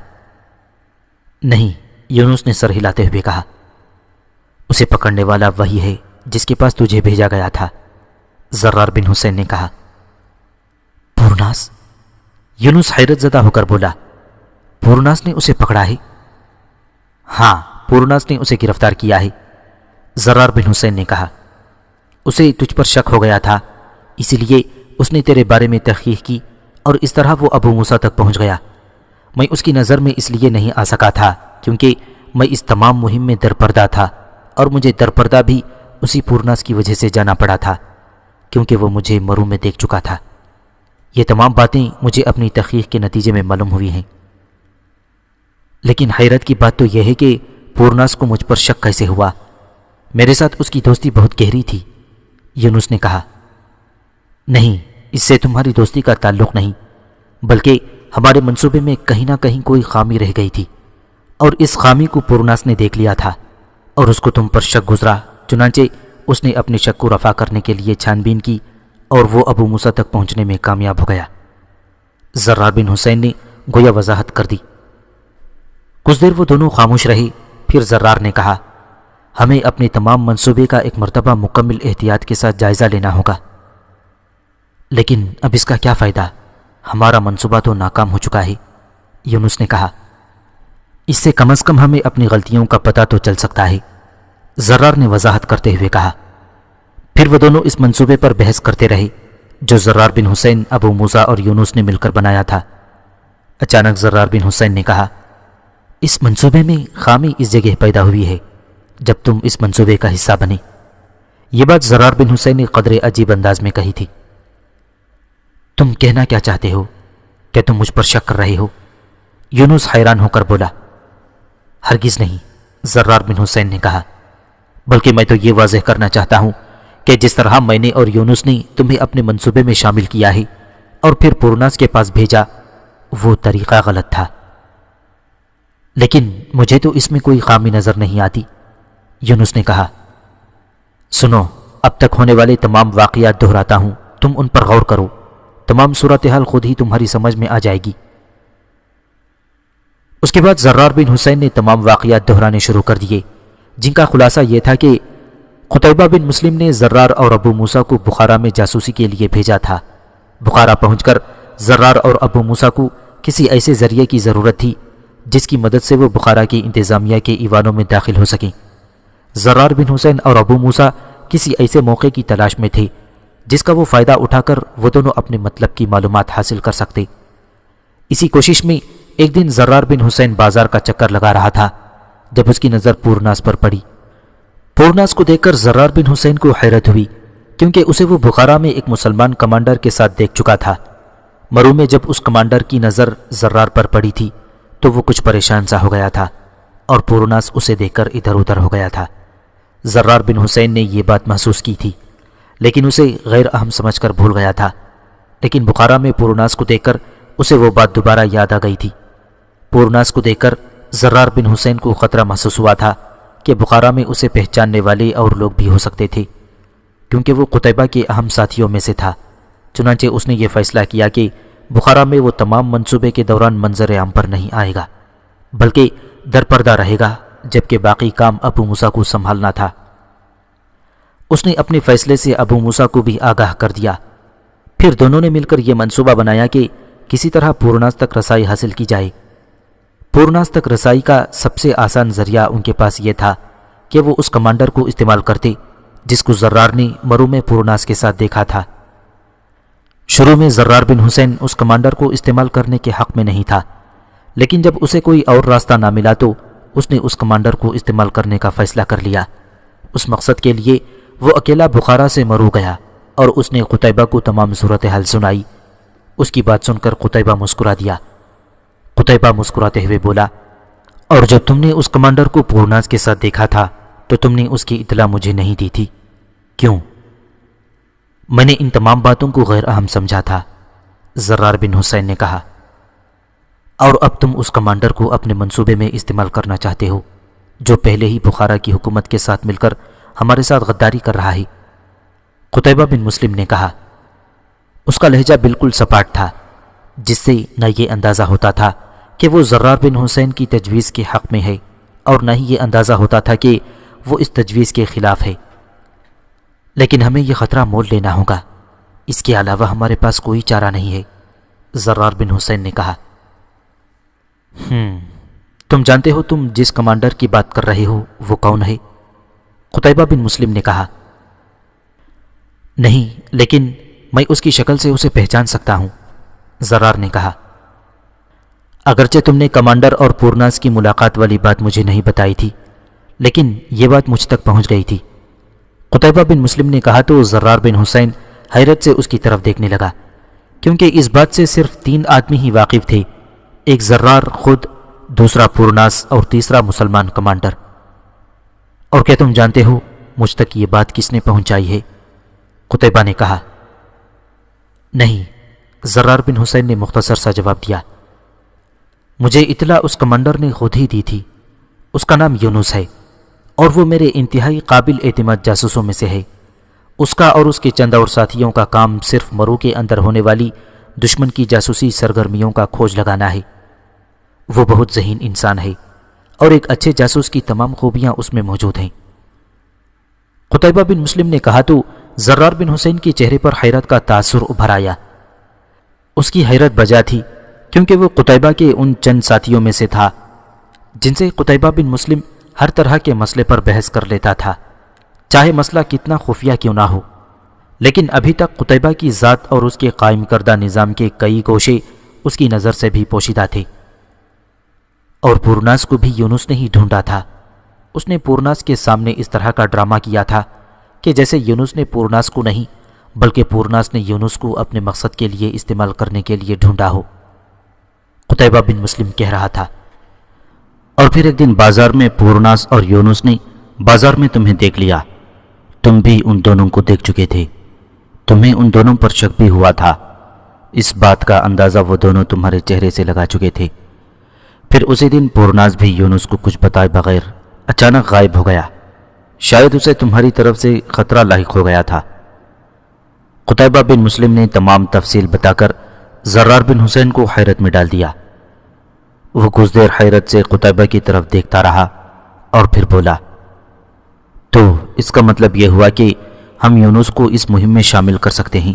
Speaker 2: نہیں، یونس نے سر ہلاتے ہوئے کہا، اسے پکڑنے والا وہی ہے جس کے پاس تجھے بھیجا گیا تھا۔ زرار بن حسین نے کہا، پورناس؟ یونس حیرت زدہ ہو کر بولا، پورناس نے اسے پکڑا ہے؟ ہاں، پورناس نے اسے گرفتار کیا ہے۔ زرار بن حسین نے کہا، اسے تجھ پر شک ہو گیا تھا، اس لیے اس نے تیرے بارے میں تحقیق کی اور اس طرح وہ ابو موسیٰ تک پہنچ گیا۔ میں اس کی نظر میں اس لیے نہیں آ سکا تھا کیونکہ میں اس تمام مہم میں درپردہ تھا، اور مجھے درپردہ بھی اسی پورناس کی وجہ سے جانا پڑا تھا کیونکہ وہ مجھے مرو میں دیکھ چکا تھا۔ یہ تمام باتیں مجھے اپنی تحقیق کے نتیجے میں معلوم ہوئی ہیں، لیکن حیرت کی بات تو یہ ہے کہ پورناس کو مجھ پر شک کیسے ہوا؟ میرے ساتھ اس کی دوستی بہت گہری تھی۔ یونس نے کہا، نہیں، اس سے تمہاری دوستی کا تعلق نہیں، بلکہ ہمارے منصوبے میں کہیں نہ کہیں کوئی خامی رہ گئی تھی۔ اور اس خامی کو پورناس نے دیکھ لیا تھا اور اس کو تم پر شک گزرا، چنانچہ اس نے اپنے شک کو رفع کرنے کے لیے چھان بین کی اور وہ ابو موسیٰ تک پہنچنے میں کامیاب ہو گیا۔ زرار بن حسین نے گویا وضاحت کر دی۔ کچھ دیر وہ دونوں خاموش رہے، پھر زرار نے کہا، ہمیں اپنے تمام منصوبے کا ایک مرتبہ مکمل احتیاط کے ساتھ جائزہ لینا ہوگا۔ لیکن اب اس کا کیا فائدہ؟ ہمارا منصوبہ تو ناکام ہو چکا ہے، یونس نے کہا۔ اس سے کم از کم ہمیں اپنی غلطیوں کا پتہ تو چل سکتا ہے، زرار نے وضاحت کرتے ہوئے کہا۔ پھر وہ دونوں اس منصوبے پر بحث کرتے رہے جو زرار بن حسین، ابو موسیٰ اور یونس نے مل کر بنایا تھا۔ اچانک زرار بن حسین نے کہا، اس منصوبے میں خامی اس جگہ پیدا ہوئی ہے جب تم اس منصوبے کا حصہ بنے۔ یہ بات زرار بن حسین نے قدر عجیب انداز میں کہی تھی۔ تم کہنا کیا چاہتے ہو؟ کیا تم مجھ پر شک کر رہے ہو؟ یونس حیران ہو کر بولا۔ ہرگز نہیں، زرار بن حسین نے کہا، بلکہ میں تو یہ واضح کرنا چاہتا ہوں کہ جس طرح میں نے اور یونس نے تمہیں اپنے منصوبے میں شامل کیا ہے اور پھر پورناس کے پاس بھیجا، وہ طریقہ غلط تھا۔ لیکن مجھے تو اس میں کوئی خامی نظر نہیں آتی، یونس نے کہا۔ سنو، اب تک ہونے والے تمام واقعات دہراتا ہوں، تم ان پر غور کرو، تمام صورتحال خود ہی تمہاری سمجھ میں آ جائے گی۔ اس کے بعد زرار بن حسین نے تمام واقعات دہرانے شروع کر دیے، جن کا خلاصہ یہ تھا کہ قتیبہ بن مسلم نے زرار اور ابو موسیٰ کو بخارا میں جاسوسی کے لیے بھیجا تھا۔ بخارا پہنچ کر زرار اور ابو موسیٰ کو کسی ایسے ذریعے کی ضرورت تھی جس کی مدد سے وہ بخارا کی انتظامیہ کے ایوانوں میں داخل ہو سکیں۔ زرار بن حسین اور ابو موسیٰ کسی ایسے موقع کی تلاش میں تھے جس کا وہ فائدہ اٹھا کر وہ دونوں اپنے مطلب کی معلومات حاصل کر سکتے۔ اسی کوشش میں ایک دن زرار بن حسین بازار کا چکر لگا رہا تھا جب اس کی نظر پورناس پر پڑی۔ پورناس کو دیکھ کر زرار بن حسین کو حیرت ہوئی، کیونکہ اسے وہ بخارا میں ایک مسلمان کمانڈر کے ساتھ دیکھ چکا تھا۔ مرو میں جب اس کمانڈر کی نظر زرار پر پڑی تھی تو وہ کچھ پریشان سا ہو گیا تھا اور پورناس اسے دیکھ کر ادھر ادھر ہو گیا تھا۔ زرار بن حسین نے یہ بات محسوس کی تھی، لیکن اسے غیر اہم سمجھ کر بھول گیا تھا۔ لیکن بخارا میں پورناس کو دیکھ کر اسے وہ بات دوبارہ یاد آ گئی تھی۔ پورناس کو دیکھ کر زرار بن حسین کو خطرہ محسوس ہوا تھا کہ بخارا میں اسے پہچاننے والے اور لوگ بھی ہو سکتے تھے، کیونکہ وہ قتیبہ کے اہم ساتھیوں میں سے تھا۔ چنانچہ اس نے یہ فیصلہ کیا کہ بخارا میں وہ تمام منصوبے کے دوران منظر عام پر نہیں آئے گا، بلکہ درپردہ رہے گا، جبکہ باقی کام ابو موسیٰ کو سنبھالنا تھا۔ اس نے اپنے فیصلے سے ابو موسیٰ کو بھی آگاہ کر دیا۔ پھر دونوں نے مل کر یہ منصوبہ بنایا کہ کسی طرح پورناس تک رسائی حاصل کی جائے۔ پورناس تک رسائی کا سب سے آسان ذریعہ ان کے پاس یہ تھا کہ وہ اس کمانڈر کو استعمال کرتے جس کو زرار نے مرو میں پورناس کے ساتھ دیکھا تھا۔ شروع میں زرار بن حسین اس کمانڈر کو استعمال کرنے کے حق میں نہیں تھا، لیکن جب اسے کوئی اور راستہ نہ ملا تو اس نے اس کمانڈر کو استعمال کرنے کا فیصلہ کر لیا۔ اس مقصد کے لیے وہ اکیلا بخارا سے مرو گیا اور اس نے قتیبہ کو تمام صورتحال سنائی۔ اس کی بات سن کر قتیبہ مسکرا دیا۔ قتیبہ مسکراتے ہوئے بولا، اور جب تم نے اس کمانڈر کو پورناس کے ساتھ دیکھا تھا تو تم نے اس کی اطلاع مجھے نہیں دی تھی، کیوں؟ میں نے ان تمام باتوں کو غیر اہم سمجھا تھا، زرار بن حسین نے کہا۔ اور اب تم اس کمانڈر کو اپنے منصوبے میں استعمال کرنا چاہتے ہو جو پہلے ہی بخارا کی حکومت کے ساتھ مل کر ہمارے ساتھ غداری کر رہا ہے، قتیبہ بن مسلم نے کہا۔ اس کا لہجہ بالکل سپاٹ تھا، جس سے نہ یہ اندازہ ہوتا تھا کہ وہ زرار بن حسین کی تجویز کے حق میں ہے اور نہ ہی یہ اندازہ ہوتا تھا کہ وہ اس تجویز کے خلاف ہے۔ لیکن ہمیں یہ خطرہ مول لینا ہوگا، اس کے علاوہ ہمارے پاس کوئی چارہ نہیں ہے، زرار بن حسین نے کہا۔ تم جانتے ہو تم جس کمانڈر کی بات کر رہے ہو وہ کون ہے؟ قتیبہ بن مسلم نے کہا۔ نہیں، لیکن میں اس کی شکل سے اسے پہچان سکتا ہوں، زرار نے کہا۔ اگرچہ تم نے کمانڈر اور پورناس کی ملاقات والی بات مجھے نہیں بتائی تھی، لیکن یہ بات مجھ تک پہنچ گئی تھی، قتیبہ بن مسلم نے کہا تو زرار بن حسین حیرت سے اس کی طرف دیکھنے لگا، کیونکہ اس بات سے صرف 3 آدمی ہی واقف تھے، ایک زرار خود، دوسرا پورناس اور تیسرا مسلمان کمانڈر۔ اور کیا تم جانتے ہو مجھ تک یہ بات کس نے پہنچائی ہے؟ قتیبہ نے کہا۔ نہیں، زرار بن حسین نے مختصر سا جواب دیا۔ مجھے اطلاع اس کمانڈر نے خود ہی دی تھی۔ اس کا نام یونس ہے اور وہ میرے انتہائی قابل اعتماد جاسوسوں میں سے ہے۔ اس کا اور اس کے چند اور ساتھیوں کا کام صرف مرو کے اندر ہونے والی دشمن کی جاسوسی سرگرمیوں کا کھوج لگانا ہے۔ وہ بہت ذہین انسان ہے اور ایک اچھے جاسوس کی تمام خوبیاں اس میں موجود ہیں۔ قتیبہ بن مسلم نے کہا تو زرار بن حسین کے چہرے پر حیرت کا تاثر ابھر آیا۔ اس کی حیرت بجا تھی کیونکہ وہ قتیبہ کے ان چند ساتھیوں میں سے تھا جن سے قتیبہ بن مسلم ہر طرح کے مسئلے پر بحث کر لیتا تھا، چاہے مسئلہ کتنا خفیہ کیوں نہ ہو۔ لیکن ابھی تک قتیبہ کی ذات اور اس کے قائم کردہ نظام کے کئی گوشے اس کی نظر سے بھی پوشیدہ تھے۔ اور پورناس کو بھی یونس نے ہی ڈھونڈا تھا۔ اس نے پورناس کے سامنے اس طرح کا ڈرامہ کیا تھا کہ جیسے یونس نے پورناس کو نہیں بلکہ پورناس نے یونس کو اپنے مقصد کے لیے استعمال کرنے کے لیے ڈھونڈا ہو۔ قتیبہ بن مسلم کہہ رہا تھا، اور پھر ایک دن بازار میں پورناس اور یونس نے بازار میں تمہیں دیکھ لیا۔ تم بھی ان دونوں کو دیکھ چکے تھے، تمہیں ان دونوں پر شک بھی ہوا تھا۔ اس بات کا اندازہ وہ دونوں تمہارے چہرے سے لگا چکے تھے۔ پھر اسی دن پورناس بھی یونس کو کچھ بتائے بغیر اچانک غائب ہو گیا، شاید اسے تمہاری طرف سے خطرہ لاحق ہو گیا تھا۔ قتیبہ بن مسلم نے تمام تفصیل بتا کر زرار بن حسین کو حیرت میں ڈال دیا۔ وہ کچھ دیر حیرت سے قتیبہ کی طرف دیکھتا رہا اور پھر بولا، تو اس کا مطلب یہ ہوا کہ ہم یونس کو اس مہم میں شامل کر سکتے ہیں؟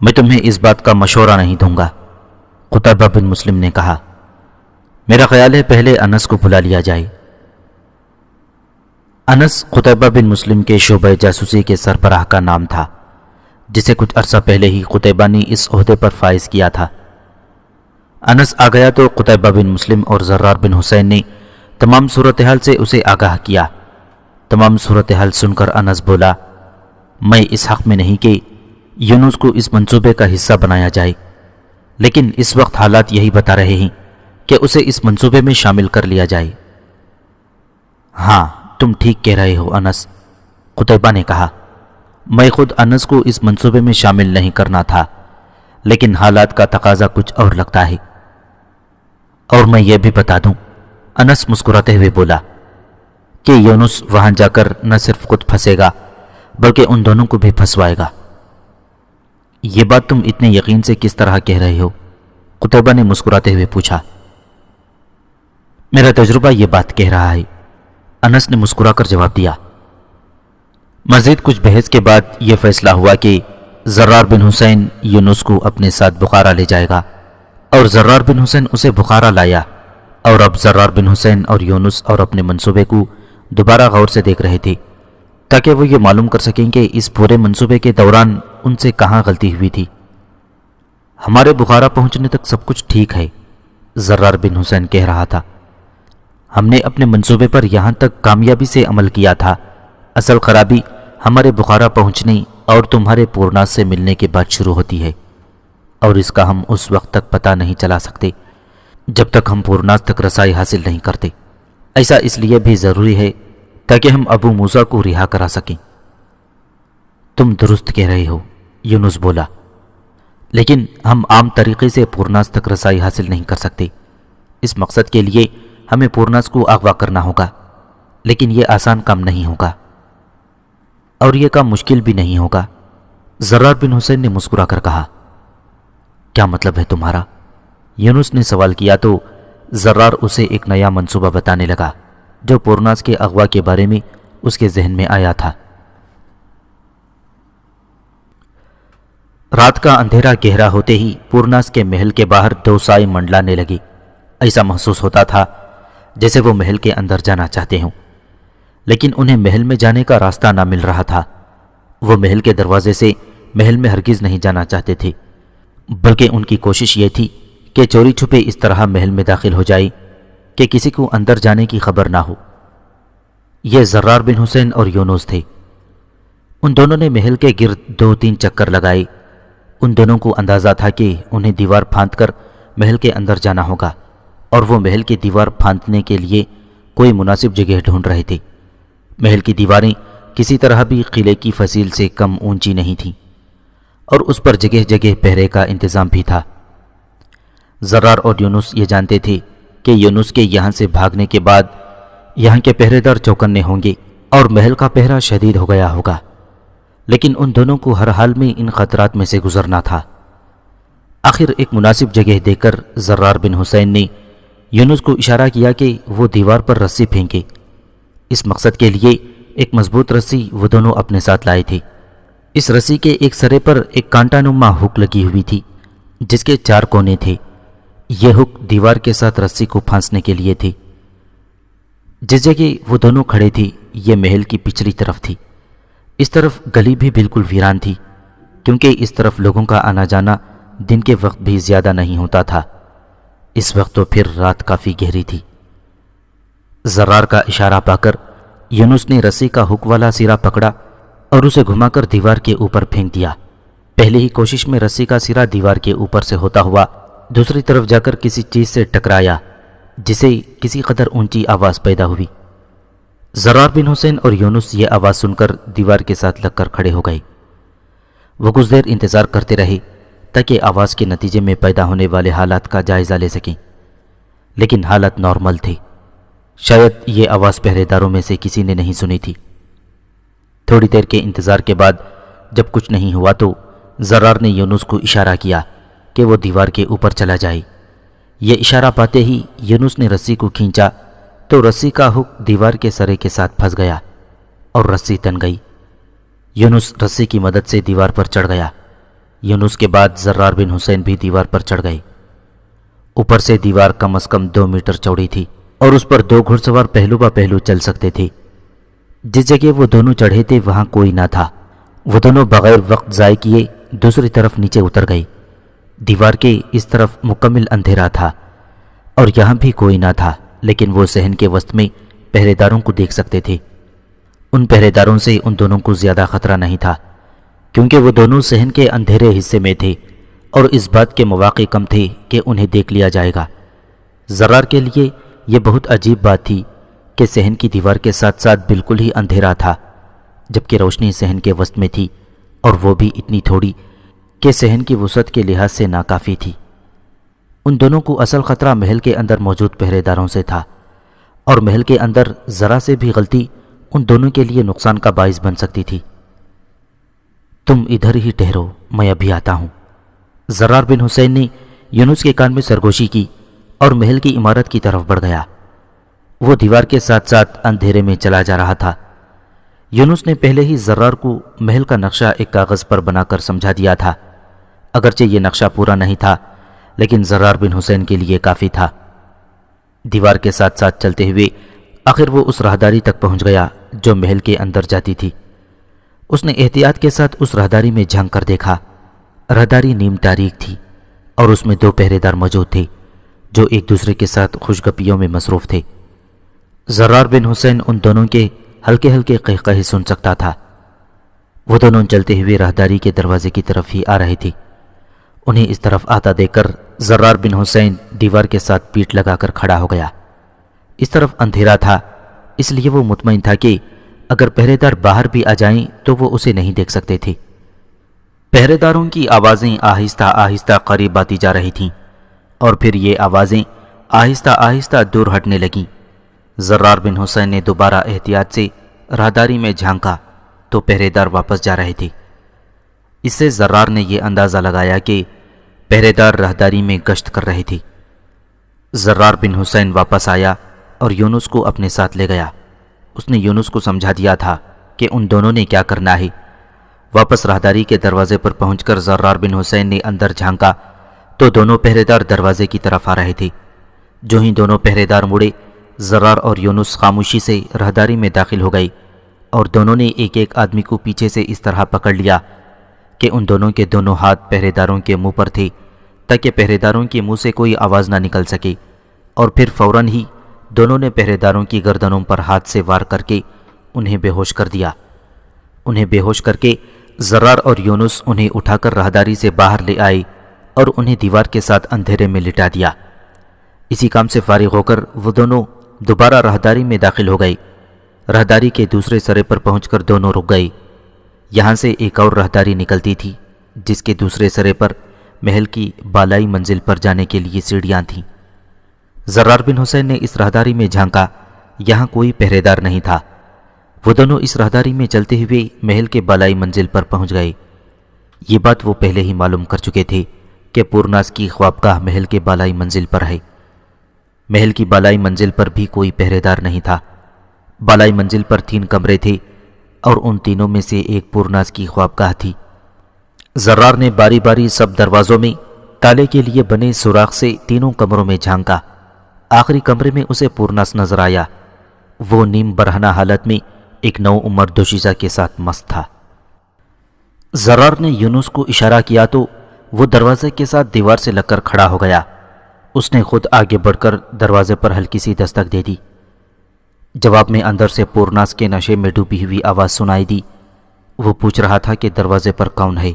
Speaker 2: میں تمہیں اس بات کا مشورہ نہیں دوں گا، قتیبہ بن مسلم نے کہا۔ میرا خیال ہے پہلے انس کو بلا لیا جائے۔ انس قتیبہ بن مسلم کے شعبہ جاسوسی کے سربراہ کا نام تھا، جسے کچھ عرصہ پہلے ہی قتیبہ نے اس عہدے پر فائز کیا تھا۔ انس آ گیا تو قتیبہ بن مسلم اور زرار بن حسین نے تمام صورتحال سے اسے آگاہ کیا۔ تمام صورتحال سن کر انس بولا، میں اس حق میں نہیں کہ یونس کو اس منصوبے کا حصہ بنایا جائے، لیکن اس وقت حالات یہی بتا رہے ہیں کہ اسے اس منصوبے میں شامل کر لیا جائے۔ ہاں تم ٹھیک کہہ رہے ہو انس، قتیبہ نے کہا۔ میں خود انس کو اس منصوبے میں شامل نہیں کرنا تھا، لیکن حالات کا تقاضا کچھ اور لگتا ہے۔ اور میں یہ بھی بتا دوں، انس مسکراتے ہوئے بولا، کہ یونس وہاں جا کر نہ صرف خود پھنسے گا بلکہ ان دونوں کو بھی پھنسوائے گا۔ یہ بات تم اتنے یقین سے کس طرح کہہ رہے ہو؟ قتیبہ نے مسکراتے ہوئے پوچھا۔ میرا تجربہ یہ بات کہہ رہا ہے، انس نے مسکرا کر جواب دیا۔ مزید کچھ بحث کے بعد یہ فیصلہ ہوا کہ زرار بن حسین یونس کو اپنے ساتھ بخارا لے جائے گا، اور زرار بن حسین اسے بخارا لایا، اور اب زرار بن حسین اور یونس اور اپنے منصوبے کو دوبارہ غور سے دیکھ رہے تھے تاکہ وہ یہ معلوم کر سکیں کہ اس پورے منصوبے کے دوران ان سے کہاں غلطی ہوئی تھی۔ ہمارے بخارا پہنچنے تک سب کچھ ٹھیک ہے، زرار بن حسین کہہ رہا تھا۔ ہم نے اپنے منصوبے پر یہاں تک کامیابی سے عمل کیا تھا، اصل خرابی ہمارے بخارا پہنچنے اور تمہارے پورناس سے ملنے کے بعد شروع ہوتی ہے، اور اس کا ہم اس وقت تک پتہ نہیں چلا سکتے جب تک ہم پورناس تک رسائی حاصل نہیں کرتے۔ ایسا اس لیے بھی ضروری ہے تاکہ ہم ابو موسیٰ کو رہا کرا سکیں۔ تم درست کہہ رہے ہو، یونس بولا، لیکن ہم عام طریقے سے پورناس تک رسائی حاصل نہیں کر سکتے۔ اس مقصد کے لیے ہمیں پورناس کو اغوا کرنا ہوگا، لیکن یہ آسان کام نہیں ہوگا، اور یہ کام مشکل بھی نہیں ہوگا۔ زرار بن حسین نے مسکرا کر کہا۔ کیا مطلب ہے تمہارا؟ یونس نے سوال کیا تو زرار اسے ایک نیا منصوبہ بتانے لگا جو پورناس کے اغوا کے بارے میں اس کے ذہن میں آیا تھا۔ رات کا اندھیرا گہرا ہوتے ہی پورناس کے محل کے باہر دو سائے منڈلانے لگے۔ ایسا محسوس ہوتا تھا جیسے وہ محل کے اندر جانا چاہتے ہوں، لیکن انہیں محل میں جانے کا راستہ نہ مل رہا تھا۔ وہ محل کے دروازے سے محل میں ہرگز نہیں جانا چاہتے تھے، بلکہ ان کی کوشش یہ تھی کہ چوری چھپے اس طرح محل میں داخل ہو جائے کہ کسی کو اندر جانے کی خبر نہ ہو۔ یہ زرار بن حسین اور یونس تھے۔ ان دونوں نے محل کے گرد 2-3 چکر لگائے۔ ان دونوں کو اندازہ تھا کہ انہیں دیوار پھاند کر محل کے اندر جانا ہوگا، اور وہ محل کی دیوار پھاندنے کے لیے کوئی مناسب جگہ ڈھونڈ رہے تھے۔ محل کی دیواریں کسی طرح بھی قلعے کی فصیل سے کم اونچی نہیں تھیں، اور اس پر جگہ جگہ پہرے کا انتظام بھی تھا۔ زرار اور یونس یہ جانتے تھے کہ یونس کے یہاں سے بھاگنے کے بعد یہاں کے پہرے دار چوکنے ہوں گے اور محل کا پہرا شدید ہو گیا ہوگا، لیکن ان دونوں کو ہر حال میں ان خطرات میں سے گزرنا تھا۔ آخر ایک مناسب جگہ دے کر زرار بن حسین نے یونس کو اشارہ کیا کہ وہ دیوار پر رسی پھینکے۔ اس مقصد کے لیے ایک مضبوط رسی وہ دونوں اپنے ساتھ لائے تھے۔ اس رسی کے ایک سرے پر ایک کانٹا نما ہک لگی ہوئی تھی جس کے 4 کونے تھے۔ یہ ہک دیوار کے ساتھ رسی کو پھانسنے کے لیے تھی۔ جس جگہ وہ دونوں کھڑے تھے یہ محل کی پچھلی طرف تھی۔ اس طرف گلی بھی بالکل ویران تھی، کیونکہ اس طرف لوگوں کا آنا جانا دن کے وقت بھی زیادہ نہیں ہوتا تھا۔ اس وقت تو پھر رات کافی گہری تھی۔ زرار کا اشارہ پا کر یونس نے رسی کا ہک والا سرا پکڑا اور اسے گھما کر دیوار کے اوپر پھینک دیا۔ پہلے ہی کوشش میں رسی کا سرا دیوار کے اوپر سے ہوتا ہوا دوسری طرف جا کر کسی چیز سے ٹکرایا، جسے کسی قدر اونچی آواز پیدا ہوئی۔ زرار بن حسین اور یونس یہ آواز سن کر دیوار کے ساتھ لگ کر کھڑے ہو گئے۔ وہ کچھ دیر انتظار کرتے رہے تاکہ آواز کے نتیجے میں پیدا ہونے والے حالات کا جائزہ لے سکیں، لیکن حالت نارمل تھی۔ شاید یہ آواز پہرے داروں میں سے کسی نے نہیں سنی تھی۔ تھوڑی دیر کے انتظار کے بعد جب کچھ نہیں ہوا تو زرار نے یونس کو اشارہ کیا کہ وہ دیوار کے اوپر چلا جائے۔ یہ اشارہ پاتے ہی یونس نے رسی کو کھینچا تو رسی کا ہک دیوار کے سرے کے ساتھ پھنس گیا اور رسی تن گئی۔ یونس رسی کی مدد سے دیوار پر چڑھ گیا۔ یونس کے بعد زرار بن حسین بھی دیوار پر چڑھ گئے۔ اوپر سے دیوار کم از کم 2 میٹر چوڑی تھی اور اس پر 2 گھڑ سوار پہلو با پہلو چل سکتے تھے۔ جس جگہ وہ دونوں چڑھے تھے وہاں کوئی نہ تھا۔ وہ دونوں بغیر وقت ضائع کیے دوسری طرف نیچے اتر گئے۔ دیوار کے اس طرف مکمل اندھیرا تھا اور یہاں بھی کوئی نہ تھا، لیکن وہ صحن کے وسط میں پہرے داروں کو دیکھ سکتے تھے۔ ان پہرے داروں سے ان دونوں کو زیادہ خطرہ نہیں تھا، کیونکہ وہ دونوں صحن کے اندھیرے حصے میں تھے اور اس بات کے مواقع کم تھے کہ انہیں دیکھ لیا جائے گا۔ زرار کے لیے یہ بہت عجیب بات تھی کہ صحن کی دیوار کے ساتھ ساتھ بالکل ہی اندھیرا تھا، جبکہ روشنی صحن کے وسط میں تھی اور وہ بھی اتنی تھوڑی کہ صحن کی وسعت کے لحاظ سے ناکافی تھی۔ ان دونوں کو اصل خطرہ محل کے اندر موجود پہرے داروں سے تھا، اور محل کے اندر ذرا سے بھی غلطی ان دونوں کے لیے نقصان کا باعث بن سکتی تھی۔ تم ادھر ہی ٹھہرو، میں ابھی آتا ہوں۔ زرار بن حسین نے یونس کے کان میں سرگوشی کی اور محل کی عمارت کی طرف بڑھ گیا۔ وہ دیوار کے ساتھ ساتھ اندھیرے میں چلا جا رہا تھا۔ یونس نے پہلے ہی زرار کو محل کا نقشہ ایک کاغذ پر بنا کر سمجھا دیا تھا۔ اگرچہ یہ نقشہ پورا نہیں تھا، لیکن زرار بن حسین کے لیے کافی تھا۔ دیوار کے ساتھ ساتھ چلتے ہوئے آخر وہ اس راہداری تک پہنچ گیا جو محل کے اندر جاتی تھی۔ اس نے احتیاط کے ساتھ اس راہداری میں جھانک کر دیکھا۔ راہداری نیم تاریک تھی اور اس میں 2 پہرے دار موجود تھے جو ایک دوسرے کے ساتھ خوشگپیوں میں مصروف تھے۔ زرار بن حسین ان دونوں کے ہلکے ہلکے قہقہے سن سکتا تھا۔ وہ دونوں چلتے ہوئے راہداری کے دروازے کی طرف ہی آ رہے تھے۔ انہیں اس طرف آتا دیکھ کر زرار بن حسین دیوار کے ساتھ پیٹھ لگا کر کھڑا ہو گیا۔ اس طرف اندھیرا تھا، اس لیے وہ مطمئن تھا کہ اگر پہرے دار باہر بھی آ جائیں تو وہ اسے نہیں دیکھ سکتے تھے۔ پہرے داروں کی آوازیں آہستہ آہستہ قریب آتی جا رہی تھیں اور پھر یہ آوازیں آہستہ آہستہ دور ہٹنے لگیں۔ زرار بن حسین نے دوبارہ احتیاط سے راہداری میں جھانکا تو پہرے دار واپس جا رہے تھے۔ اس سے زرار نے یہ اندازہ لگایا کہ پہرے دار راہداری میں گشت کر رہے تھے۔ زرار بن حسین واپس آیا اور یونس کو اپنے ساتھ لے گیا۔ اس نے یونس کو سمجھا دیا تھا کہ ان دونوں نے کیا کرنا ہے۔ واپس راہداری کے دروازے پر پہنچ کر زرار بن حسین نے اندر جھانکا تو دونوں پہرے دار دروازے کی طرف آ رہے تھے۔ جو ہی دونوں پہرے دار مڑے، زرار اور یونس خاموشی سے راہداری میں داخل ہو گئی اور دونوں نے ایک ایک آدمی کو پیچھے سے اس طرح پکڑ لیا کہ ان دونوں کے دونوں ہاتھ پہرے داروں کے منہ پر تھے تاکہ پہرے داروں کے منہ سے کوئی آواز نہ نکل سکے، اور پھر فوراً ہی دونوں نے پہرے داروں کی گردنوں پر ہاتھ سے وار کر کے انہیں بے ہوش کر دیا۔ انہیں بے ہوش کر کے زرار اور یونس انہیں اٹھا کر راہداری سے باہر لے آئے اور انہیں دیوار کے ساتھ اندھیرے میں لٹا دیا۔ اسی کام سے فارغ ہو کر وہ دونوں دوبارہ راہداری میں داخل ہو گئے۔ راہداری کے دوسرے سرے پر پہنچ کر دونوں رک گئے۔ یہاں سے ایک اور راہداری نکلتی تھی جس کے دوسرے سرے پر محل کی بالائی منزل پر جانے کے لیے سیڑھیاں تھیں۔ زرار بن حسین نے اس راہداری میں جھانکا، یہاں کوئی پہرے دار نہیں تھا۔ وہ دونوں اس راہداری میں چلتے ہوئے محل کے بالائی منزل پر پہنچ گئے۔ یہ بات وہ پہلے ہی معلوم کر چکے تھے کہ پورناس کی خوابگاہ محل کے بالائی منزل پر ہے۔ محل کی بالائی منزل پر بھی کوئی پہرے دار نہیں تھا۔ بالائی منزل پر 3 کمرے تھے اور ان تینوں میں سے ایک پورناس کی خوابگاہ تھی۔ زرار نے باری باری سب دروازوں میں تالے کے لیے بنے سوراخ سے تینوں کمروں میں جھانکا۔ آخری کمرے میں اسے پورناس نظر آیا۔ وہ نیم برہنہ حالت میں ایک نو عمر دوشیزہ کے ساتھ مست تھا۔ زرار نے یونس کو اشارہ کیا تو وہ دروازے کے ساتھ دیوار سے لگ کر کھڑا ہو گیا۔ اس نے خود آگے بڑھ کر دروازے پر ہلکی سی دستک دے دی۔ جواب میں اندر سے پورناس کے نشے میں ڈوبی ہوئی آواز سنائی دی۔ وہ پوچھ رہا تھا کہ دروازے پر کون ہے؟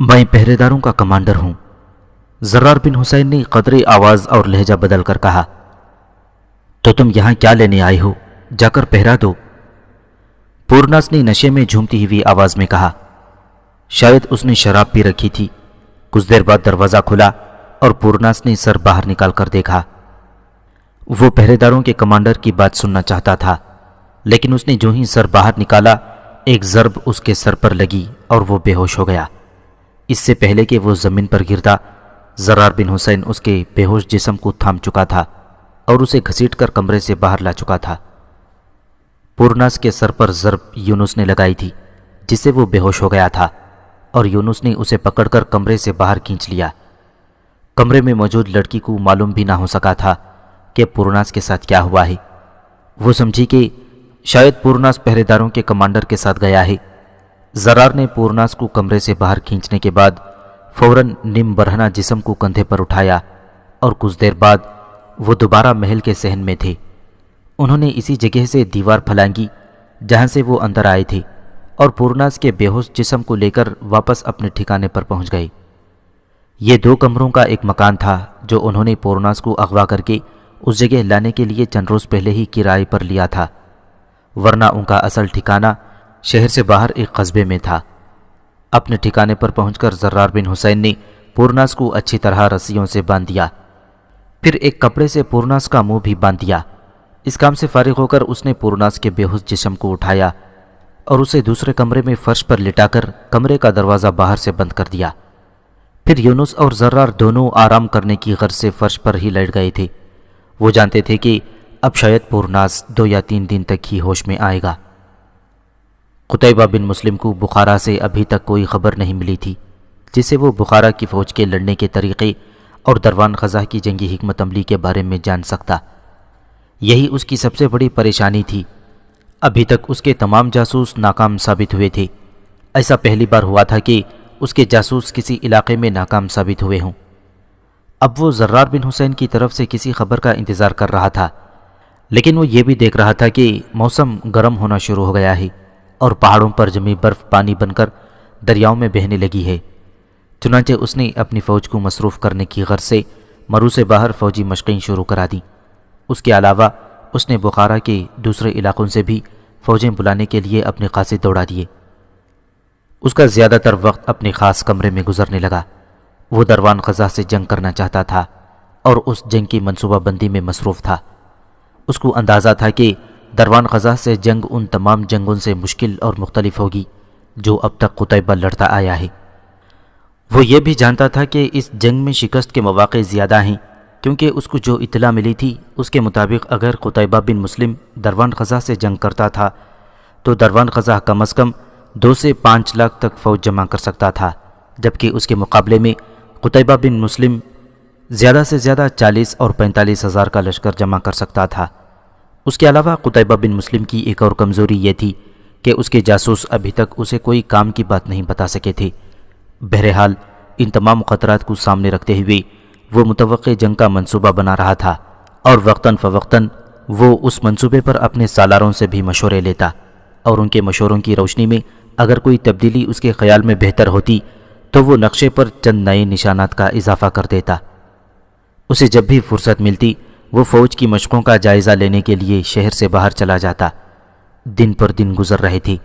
Speaker 2: میں پہرے داروں کا کمانڈر ہوں، زرار بن حسین نے قدرے آواز اور لہجہ بدل کر کہا۔ تو تم یہاں کیا لینے آئے ہو؟ جا کر پہرا دو، پورناس نے نشے میں جھومتی ہوئی آواز میں کہا۔ شاید اس نے شراب پی رکھی تھی۔ کچھ دیر بعد دروازہ کھلا اور پورناس نے سر باہر نکال کر دیکھا۔ وہ پہرے داروں کے کمانڈر کی بات سننا چاہتا تھا، لیکن اس نے جو ہی سر باہر نکالا ایک ضرب اس کے سر پر لگی اور وہ بے ہوش ہو گیا۔ اس سے پہلے کہ وہ زمین پر گرتا، زرار بن حسین اس کے بے ہوش جسم کو تھام چکا تھا اور اسے گھسیٹ کر کمرے سے باہر لا چکا تھا۔ پورناس کے سر پر ضرب یونس نے لگائی تھی، جس سے وہ بے ہوش ہو گیا تھا، اور یونس نے اسے پکڑ کر کمرے سے باہر کھینچ لیا۔ کمرے میں موجود لڑکی کو معلوم بھی نہ ہو سکا تھا کہ پورناس کے ساتھ کیا ہوا ہے۔ وہ سمجھی کہ شاید پورناس پہرے داروں کے کمانڈر کے ساتھ گیا ہے۔ زرار نے پورناس کو کمرے سے باہر کھینچنے کے بعد فوراً نیم برہنہ جسم کو کندھے پر اٹھایا اور کچھ دیر بعد وہ دوبارہ محل کے صحن میں تھے۔ انہوں نے اسی جگہ سے دیوار پھلانگی جہاں سے وہ اندر آئے تھے اور پورناس کے بے ہوش جسم کو لے کر واپس اپنے ٹھکانے پر پہنچ گئے۔ یہ 2 کمروں کا ایک مکان تھا جو انہوں نے پورناس کو اغوا کر کے اس جگہ لانے کے لیے چند روز پہلے ہی کرائے پر لیا تھا، ورنہ ان کا اصل ٹھکانہ شہر سے باہر ایک قصبے میں تھا۔ اپنے ٹھکانے پر پہنچ کر زرار بن حسین نے پورناس کو اچھی طرح رسیوں سے باندھ دیا، پھر ایک کپڑے سے پورناس کا منہ بھی باندھ دیا۔ اس کام سے فارغ ہو کر اس نے پورناس کے بے ہوش جسم کو اٹھایا اور اسے دوسرے کمرے میں فرش پر لٹا کر کمرے کا دروازہ باہر سے بند کر دیا۔ پھر یونس اور زرار دونوں آرام کرنے کی غرض سے فرش پر ہی لیٹ گئے تھے۔ وہ جانتے تھے کہ اب شاید پورناس 2 یا 3 دن تک ہی ہوش میں آئے گا۔ قتیبہ بن مسلم کو بخارا سے ابھی تک کوئی خبر نہیں ملی تھی، جس سے وہ بخارا کی فوج کے لڑنے کے طریقے اور دروان خزاں کی جنگی حکمت عملی کے بارے میں جان سکتا۔ یہی اس کی سب سے بڑی پریشانی تھی۔ ابھی تک اس کے تمام جاسوس ناکام ثابت ہوئے تھے۔ ایسا پہلی بار ہوا تھا کہ اس کے جاسوس کسی علاقے میں ناکام ثابت ہوئے ہوں۔ اب وہ زرار بن حسین کی طرف سے کسی خبر کا انتظار کر رہا تھا، لیکن وہ یہ بھی دیکھ رہا تھا کہ موسم گرم ہونا شروع ہو گیا ہے اور پہاڑوں پر جمی برف پانی بن کر دریاؤں میں بہنے لگی ہے۔ چنانچہ اس نے اپنی فوج کو مصروف کرنے کی غرض سے مرو سے باہر فوجی مشقیں شروع کرا دیں۔ اس کے علاوہ اس نے بخارا کے دوسرے علاقوں سے بھی فوجیں بلانے کے لیے اپنے قاصد دوڑا دیے۔ اس کا زیادہ تر وقت اپنے خاص کمرے میں گزرنے لگا۔ وہ دروان خزاں سے جنگ کرنا چاہتا تھا اور اس جنگ کی منصوبہ بندی میں مصروف تھا۔ اس کو اندازہ تھا کہ دروان خزاں سے جنگ ان تمام جنگوں سے مشکل اور مختلف ہوگی جو اب تک قتیبہ لڑتا آیا ہے۔ وہ یہ بھی جانتا تھا کہ اس جنگ میں شکست کے مواقع زیادہ ہیں، کیونکہ اس کو جو اطلاع ملی تھی اس کے مطابق اگر قتیبہ بن مسلم دروان خزاں سے جنگ کرتا تھا تو دروان خزاں کم از کم 2 سے 5 لاکھ تک فوج جمع کر سکتا تھا، جبکہ اس کے مقابلے میں قتیبہ بن مسلم زیادہ سے زیادہ 40 اور 45 ہزار کا لشکر جمع کر سکتا تھا۔ اس کے علاوہ قتیبہ بن مسلم کی ایک اور کمزوری یہ تھی کہ اس کے جاسوس ابھی تک اسے کوئی کام کی بات نہیں بتا سکے تھے۔ بہرحال ان تمام خطرات کو سامنے رکھتے ہوئے وہ متوقع جنگ کا منصوبہ بنا رہا تھا اور وقتاً فوقتاً وہ اس منصوبے پر اپنے سالاروں سے بھی مشورے لیتا اور ان کے مشوروں کی روشنی میں اگر کوئی تبدیلی اس کے خیال میں بہتر ہوتی تو وہ نقشے پر چند نئے نشانات کا اضافہ کر دیتا۔ اسے جب بھی فرصت ملتی وہ فوج کی مشقوں کا جائزہ لینے کے لیے شہر سے باہر چلا جاتا۔ دن پر دن گزر رہے تھے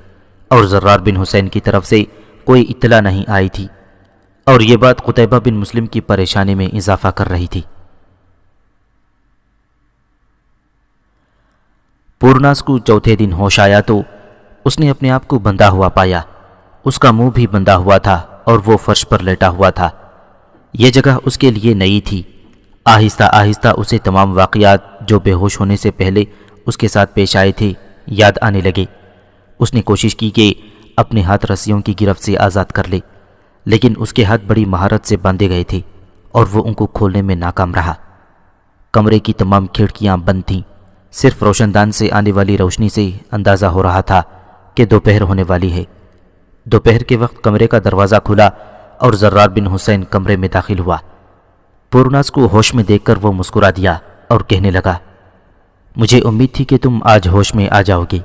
Speaker 2: اور زرار بن حسین کی طرف سے کوئی اطلاع نہیں آئی تھی۔ اور یہ بات قتیبہ بن مسلم کی پریشانی میں اضافہ کر رہی تھی۔ پورناس کو چوتھے دن ہوش آیا تو اس نے اپنے آپ کو بندھا ہوا پایا۔ اس کا منہ بھی بندھا ہوا تھا اور وہ فرش پر لیٹا ہوا تھا۔ یہ جگہ اس کے لیے نئی تھی۔ آہستہ آہستہ اسے تمام واقعات جو بے ہوش ہونے سے پہلے اس کے ساتھ پیش آئے تھے یاد آنے لگے۔ اس نے کوشش کی کہ اپنے ہاتھ رسیوں کی گرفت سے آزاد کر لے، لیکن اس کے ہاتھ بڑی مہارت سے باندھے گئے تھے اور وہ ان کو کھولنے میں ناکام رہا۔ کمرے کی تمام کھڑکیاں بند تھیں۔ صرف روشن دان سے آنے والی روشنی سے اندازہ ہو رہا تھا کہ دوپہر ہونے والی ہے۔ دوپہر کے وقت کمرے کا دروازہ کھلا اور زرار بن حسین کمرے میں داخل ہوا۔ پورناس کو ہوش میں دیکھ کر وہ مسکرا دیا اور کہنے لگا، مجھے امید تھی کہ تم آج ہوش میں آ جاؤ گے۔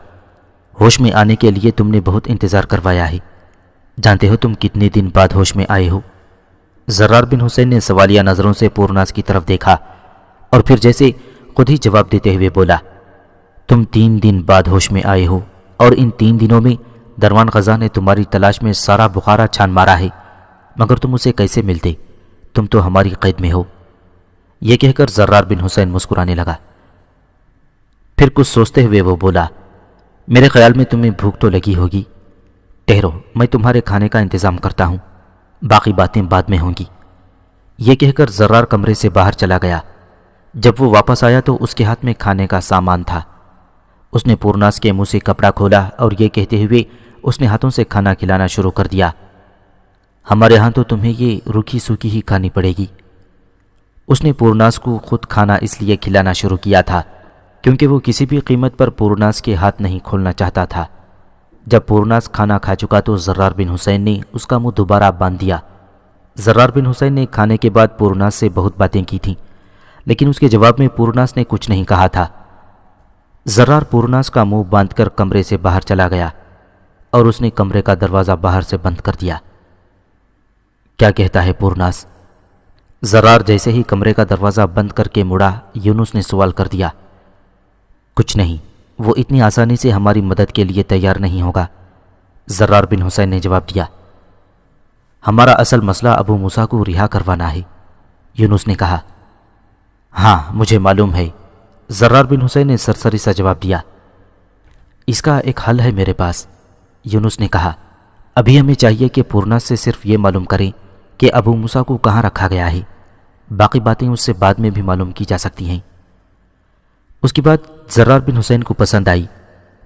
Speaker 2: ہوش میں آنے کے لیے تم نے بہت انتظار کروایا ہے۔ جانتے ہو تم کتنے دن بعد ہوش میں آئے ہو؟ زرار بن حسین نے سوالیہ نظروں سے پورناس کی طرف دیکھا اور پھر جیسے خود ہی جواب دیتے ہوئے بولا، تم 3 دن بعد ہوش میں آئے ہو، اور ان 3 دنوں میں دروان غزہ نے تمہاری تلاش میں سارا بخارا چھان مارا ہے، مگر تم اسے کیسے ملتے؟ تم تو ہماری قید میں ہو۔ یہ کہہ کر زرار بن حسین مسکرانے لگا۔ پھر کچھ سوچتے ہوئے وہ بولا، میرے خیال میں تمہیں بھوک تو لگی ہوگی، ٹھہرو میں تمہارے کھانے کا انتظام کرتا ہوں، باقی باتیں بعد میں ہوں گی۔ یہ کہہ کر زرار کمرے سے باہر چلا گیا۔ جب وہ واپس آیا تو اس کے ہاتھ میں کھانے کا سامان تھا۔ اس نے پورناس کے منہ سے کپڑا کھولا اور یہ کہتے ہوئے اس نے ہاتھوں سے کھانا کھلانا شروع کر دیا، ہمارے ہاں تو تمہیں یہ روکھی سوکھی ہی کھانی پڑے گی۔ اس نے پورناس کو خود کھانا اس لیے کھلانا شروع کیا تھا کیونکہ وہ کسی بھی قیمت پر پورناس کے ہاتھ نہیں کھولنا چاہتا تھا۔ جب پورناس کھانا کھا چکا تو زرار بن حسین نے اس کا منہ دوبارہ باندھ دیا۔ زرار بن حسین نے کھانے کے بعد پورناس سے بہت باتیں کی تھیں، لیکن اس کے جواب میں پورناس نے کچھ نہیں کہا تھا۔ زرار پورناس کا منہ باندھ کر کمرے سے باہر چلا گیا اور اس نے کمرے کا دروازہ باہر سے بند کر دیا۔ کیا کہتا ہے پورناس؟ زرار جیسے ہی کمرے کا دروازہ بند کر کے مڑا، یونس نے سوال کر دیا۔ کچھ نہیں، وہ اتنی آسانی سے ہماری مدد کے لیے تیار نہیں ہوگا، زرار بن حسین نے جواب دیا۔ ہمارا اصل مسئلہ ابو موسیٰ کو رہا کروانا ہے، یونس نے کہا۔ ہاں مجھے معلوم ہے، زرار بن حسین نے سرسری سا جواب دیا۔ اس کا ایک حل ہے میرے پاس، یونس نے کہا۔ ابھی ہمیں چاہیے کہ پورناس سے صرف یہ معلوم کریں کہ ابو موسیٰ کو کہاں رکھا گیا ہے، باقی باتیں اس سے بعد میں بھی معلوم کی جا سکتی ہیں۔ اس کی بات زرار بن حسین کو پسند آئی۔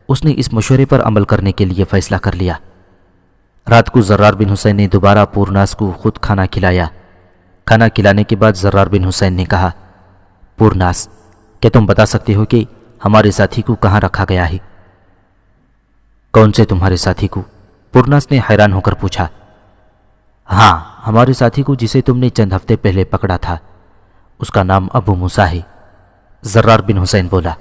Speaker 2: اس نے اس مشورے پر عمل کرنے کے لیے فیصلہ کر لیا۔ رات کو زرار بن حسین نے دوبارہ پورناس کو خود کھانا کھلایا۔ کھانا کھلانے کے بعد زرار بن حسین نے کہا، پورناس، کیا تم بتا سکتے ہو کہ ہمارے ساتھی کو کہاں رکھا گیا ہے؟ کون سے تمہارے ساتھی کو؟ پورناس نے حیران ہو کر پوچھا۔ ہاں، ہمارے ساتھی کو جسے تم نے چند ہفتے پہلے پکڑا تھا، اس کا نام ابو موسیٰ ہے، زرار بن حسین بولا۔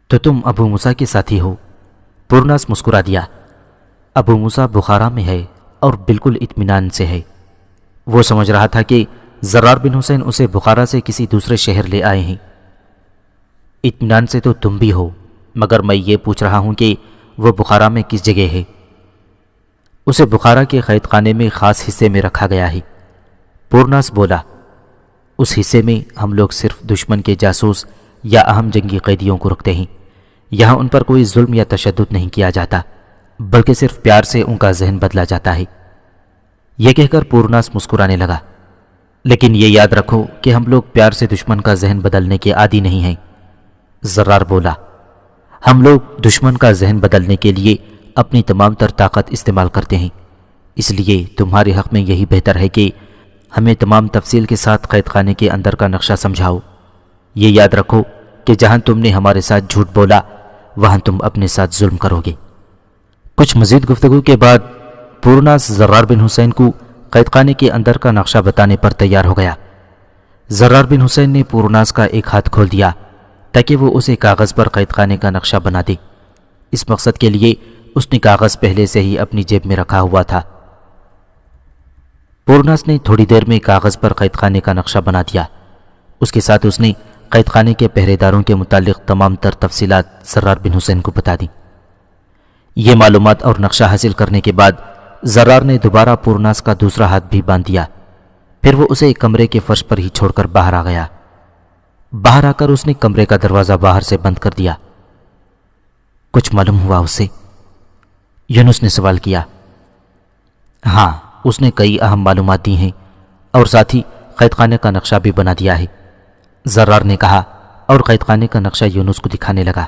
Speaker 2: تو تم ابو موسیٰ کے ساتھی ہو؟ پورناس مسکرا دیا۔ ابو موسیٰ بخارا میں ہے اور بالکل اطمینان سے ہے۔ وہ سمجھ رہا تھا کہ زرار بن حسین اسے بخارا سے کسی دوسرے شہر لے آئے ہیں۔ اطمینان سے تو تم بھی ہو، مگر میں یہ پوچھ رہا ہوں کہ وہ بخارا میں کس جگہ ہے؟ اسے بخارا کے قید خانے میں خاص حصے میں رکھا گیا ہے، پورناس بولا۔ اس حصے میں ہم لوگ صرف دشمن کے جاسوس یا اہم جنگی قیدیوں کو رکھتے ہیں۔ یہاں ان پر کوئی ظلم یا تشدد نہیں کیا جاتا، بلکہ صرف پیار سے ان کا ذہن بدلا جاتا ہے۔ یہ کہہ کر پورناس مسکرانے لگا۔ لیکن یہ یاد رکھو کہ ہم لوگ پیار سے دشمن کا ذہن بدلنے کے عادی نہیں ہیں، زرار بولا۔ ہم لوگ دشمن کا ذہن بدلنے کے لیے اپنی تمام تر طاقت استعمال کرتے ہیں، اس لیے تمہارے حق میں یہی بہتر ہے کہ ہمیں تمام تفصیل کے ساتھ قید خانے کے اندر کا نقشہ سمجھاؤ۔ یہ یاد رکھو کہ جہاں تم نے ہمارے ساتھ جھوٹ بولا، وہاں تم اپنے ساتھ ظلم کرو گے۔ کچھ مزید گفتگو کے بعد پورناس زرار بن حسین کو قید خانے کے اندر کا نقشہ بتانے پر تیار ہو گیا۔ زرار بن حسین نے پورناس کا ایک ہاتھ کھول دیا تاکہ وہ اسے کاغذ پر قید خانے کا نقشہ بنا دے۔ اس مقصد کے لیے اس نے کاغذ پہلے سے ہی اپنی جیب میں رکھا ہوا تھا۔ پورناس نے تھوڑی دیر میں کاغذ پر قید خانے کا نقشہ بنا دیا۔ اس کے ساتھ اس نے قید خانے کے پہرے داروں کے متعلق تمام تر تفصیلات زرار بن حسین کو بتا دیں۔ یہ معلومات اور نقشہ حاصل کرنے کے بعد زرار نے دوبارہ پورناس کا دوسرا ہاتھ بھی باندھ دیا. پھر وہ اسے کمرے کے فرش پر ہی چھوڑ کر باہر آ گیا. باہر آ کر اس نے کمرے کا دروازہ باہر سے بند کر دیا. کچھ معلوم ہوا اس سے؟ یونس نے سوال کیا. ہاں، اس نے کئی اہم معلومات دی ہیں اور ساتھ ہی قید خانے کا نقشہ بھی بنا دیا ہے، زرار نے کہا اور قید خانے کا نقشہ یونس کو دکھانے لگا.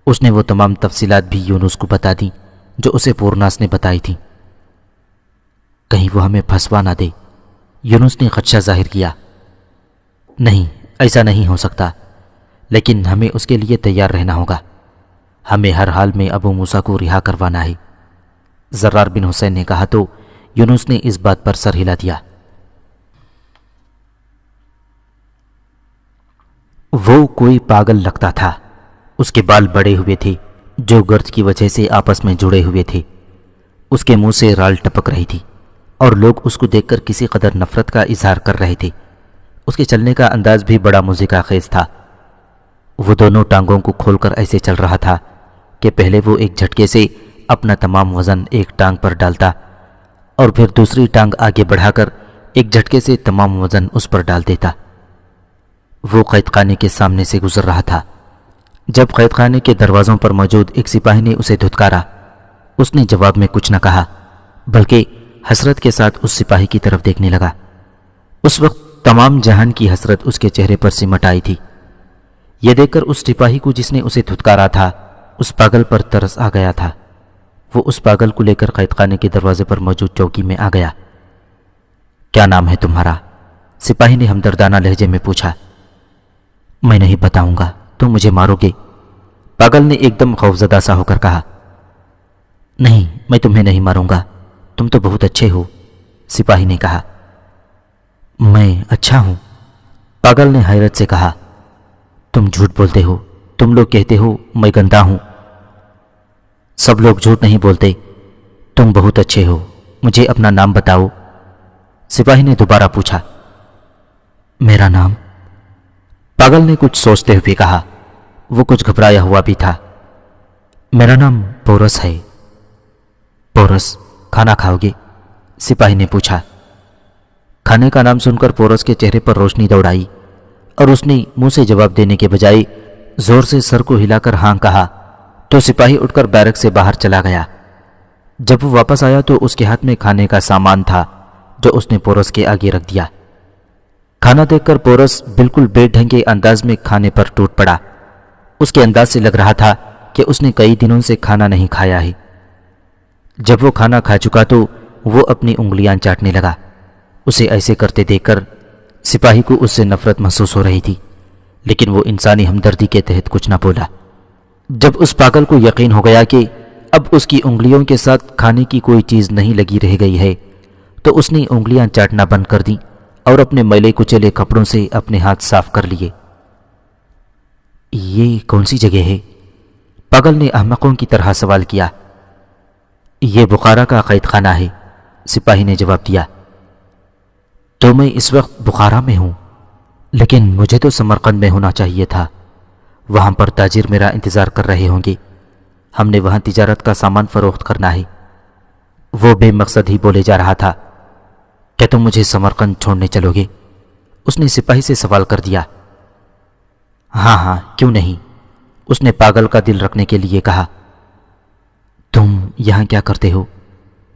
Speaker 2: اس نے وہ تمام تفصیلات بھی یونس کو بتا دیں جو اسے پورناس نے بتائی تھیں. کہیں وہ ہمیں پھنسوا نہ دے، یونس نے خدشہ ظاہر کیا. نہیں، ایسا نہیں ہو سکتا، لیکن ہمیں اس کے لیے تیار رہنا ہوگا. ہمیں ہر حال میں ابو موسیٰ کو رہا کروانا ہے. زرار بن حسین نے کہا تو یونس نے اس بات پر سر ہلا دیا. وہ کوئی پاگل لگتا تھا. اس کے بال بڑے ہوئے تھے جو گرج کی وجہ سے آپس میں جڑے ہوئے تھے. اس کے منہ سے رال ٹپک رہی تھی اور لوگ اس کو دیکھ کر کسی قدر نفرت کا اظہار کر رہے تھے. اس کے چلنے کا انداز بھی بڑا موزیقہ خیز تھا. وہ دونوں ٹانگوں کو کھول کر ایسے چل رہا تھا کہ پہلے وہ ایک جھٹکے سے اپنا تمام وزن ایک ٹانگ پر ڈالتا اور پھر دوسری ٹانگ آگے بڑھا کر ایک جھٹکے سے تمام وزن اس پر ڈال دیتا. وہ قید خانے کے سامنے سے گزر رہا تھا جب قید خانے کے دروازوں پر موجود ایک سپاہی نے اسے دھتکارا. اس نے جواب میں کچھ نہ کہا بلکہ حسرت کے ساتھ اس سپاہی کی طرف دیکھنے لگا. اس وقت تمام جہان کی حسرت اس کے چہرے پر سمٹ آئی تھی. یہ دیکھ کر اس سپاہی کو جس نے اسے دھتکارا تھا اس پاگل پر ترس آ گیا تھا. وہ اس پاگل کو لے کر قید خانے کے دروازے پر موجود چوکی میں آ گیا. کیا نام ہے تمہارا؟ سپاہی نے ہمدردانہ لہجے میں پوچھا. میں نہیں بتاؤں گا، تم مجھے مارو گے، پاگل نے ایک دم خوفزدہ سا ہو کر کہا. نہیں، میں تمہیں نہیں ماروں گا، تم تو بہت اچھے ہو، سپاہی نے کہا. میں اچھا ہوں؟ پاگل نے حیرت سے کہا. تم جھوٹ بولتے ہو، تم لوگ کہتے ہو میں گندا ہوں. سب لوگ جھوٹ نہیں بولتے، تم بہت اچھے ہو، مجھے اپنا نام بتاؤ، سپاہی نے دوبارہ پوچھا. میرا نام؟ پاگل نے کچھ سوچتے ہوئے کہا. وہ کچھ گھبرایا ہوا بھی تھا. میرا نام پورس ہے. پورس، کھانا کھاؤ گے؟ سپاہی نے پوچھا. کھانے کا نام سن کر پورس کے چہرے پر روشنی دوڑ آئی اور اس نے منہ سے جواب دینے کے بجائے زور سے سر کو ہلا کر ہاں کہا تو سپاہی اٹھ کر بیرک سے باہر چلا گیا. جب وہ واپس آیا تو اس کے ہاتھ میں کھانے کا سامان تھا جو اس نے پورس کے آگے رکھ دیا. کھانا دیکھ کر پورس بالکل بے ڈھنگے انداز میں کھانے پر ٹوٹ پڑا. اس کے انداز سے لگ رہا تھا کہ اس نے کئی دنوں سے کھانا نہیں کھایا ہے. جب وہ کھانا کھا چکا تو وہ اپنی انگلیاں چاٹنے لگا. اسے ایسے کرتے دیکھ کر سپاہی کو اس سے نفرت محسوس ہو رہی تھی، لیکن وہ انسانی ہمدردی کے تحت کچھ نہ بولا. جب اس پاگل کو یقین ہو گیا کہ اب اس کی انگلیوں کے ساتھ کھانے کی کوئی چیز نہیں لگی رہ گئی ہے تو اس نے انگلیاں چاٹنا بند کر دیں اور اپنے میلے کچیلے کپڑوں سے اپنے ہاتھ صاف کر لیے. یہ کون سی جگہ ہے؟ پاگل نے احمقوں کی طرح سوال کیا. یہ بخارا کا قید خانہ ہے، سپاہی نے جواب دیا. تو میں اس وقت بخارا میں ہوں، لیکن مجھے تو سمرقند میں ہونا چاہیے تھا. وہاں پر تاجر میرا انتظار کر رہے ہوں گے، ہم نے وہاں تجارت کا سامان فروخت کرنا ہے. وہ بے مقصد ہی بولے جا رہا تھا. کیا تم مجھے سمرقند چھوڑنے چلو گے؟ اس نے سپاہی سے سوال کر دیا. ہاں ہاں، کیوں نہیں، اس نے پاگل کا دل رکھنے کے لیے کہا. تم یہاں کیا کرتے ہو؟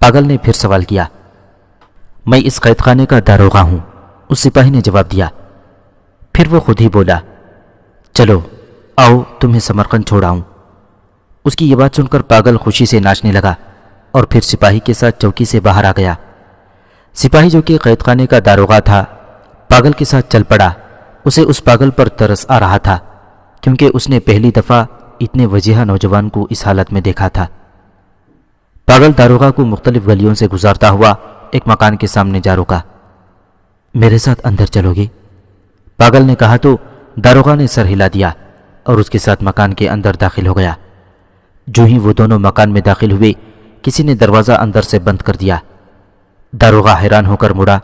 Speaker 2: پاگل نے پھر سوال کیا. میں اس قید خانے کا داروغہ ہوں، اس سپاہی نے جواب دیا. پھر وہ خود ہی بولا. چلو آؤ تمہیں سمرقند چھوڑاؤں. اس کی یہ بات سن کر پاگل خوشی سے ناچنے لگا اور پھر سپاہی کے ساتھ چوکی سے باہر آ گیا. سپاہی جو کہ قید خانے کا داروغہ تھا پاگل کے ساتھ چل پڑا. اسے اس پاگل پر ترس آ رہا تھا کیونکہ اس نے پہلی دفعہ اتنے وجیحہ نوجوان کو اس حالت میں دیکھا تھا. پاگل داروغہ کو مختلف گلیوں سے گزارتا ہوا ایک مکان کے سامنے جا رکا. میرے ساتھ اندر چلو گے؟ پاگل نے کہا تو داروغہ نے سر ہلا دیا اور اس کے ساتھ مکان کے اندر داخل ہو گیا. جو ہی وہ دونوں مکان میں داخل ہوئے کسی نے دروازہ اندر سے بند کر دیا. داروغہ حیران ہو کر مڑا.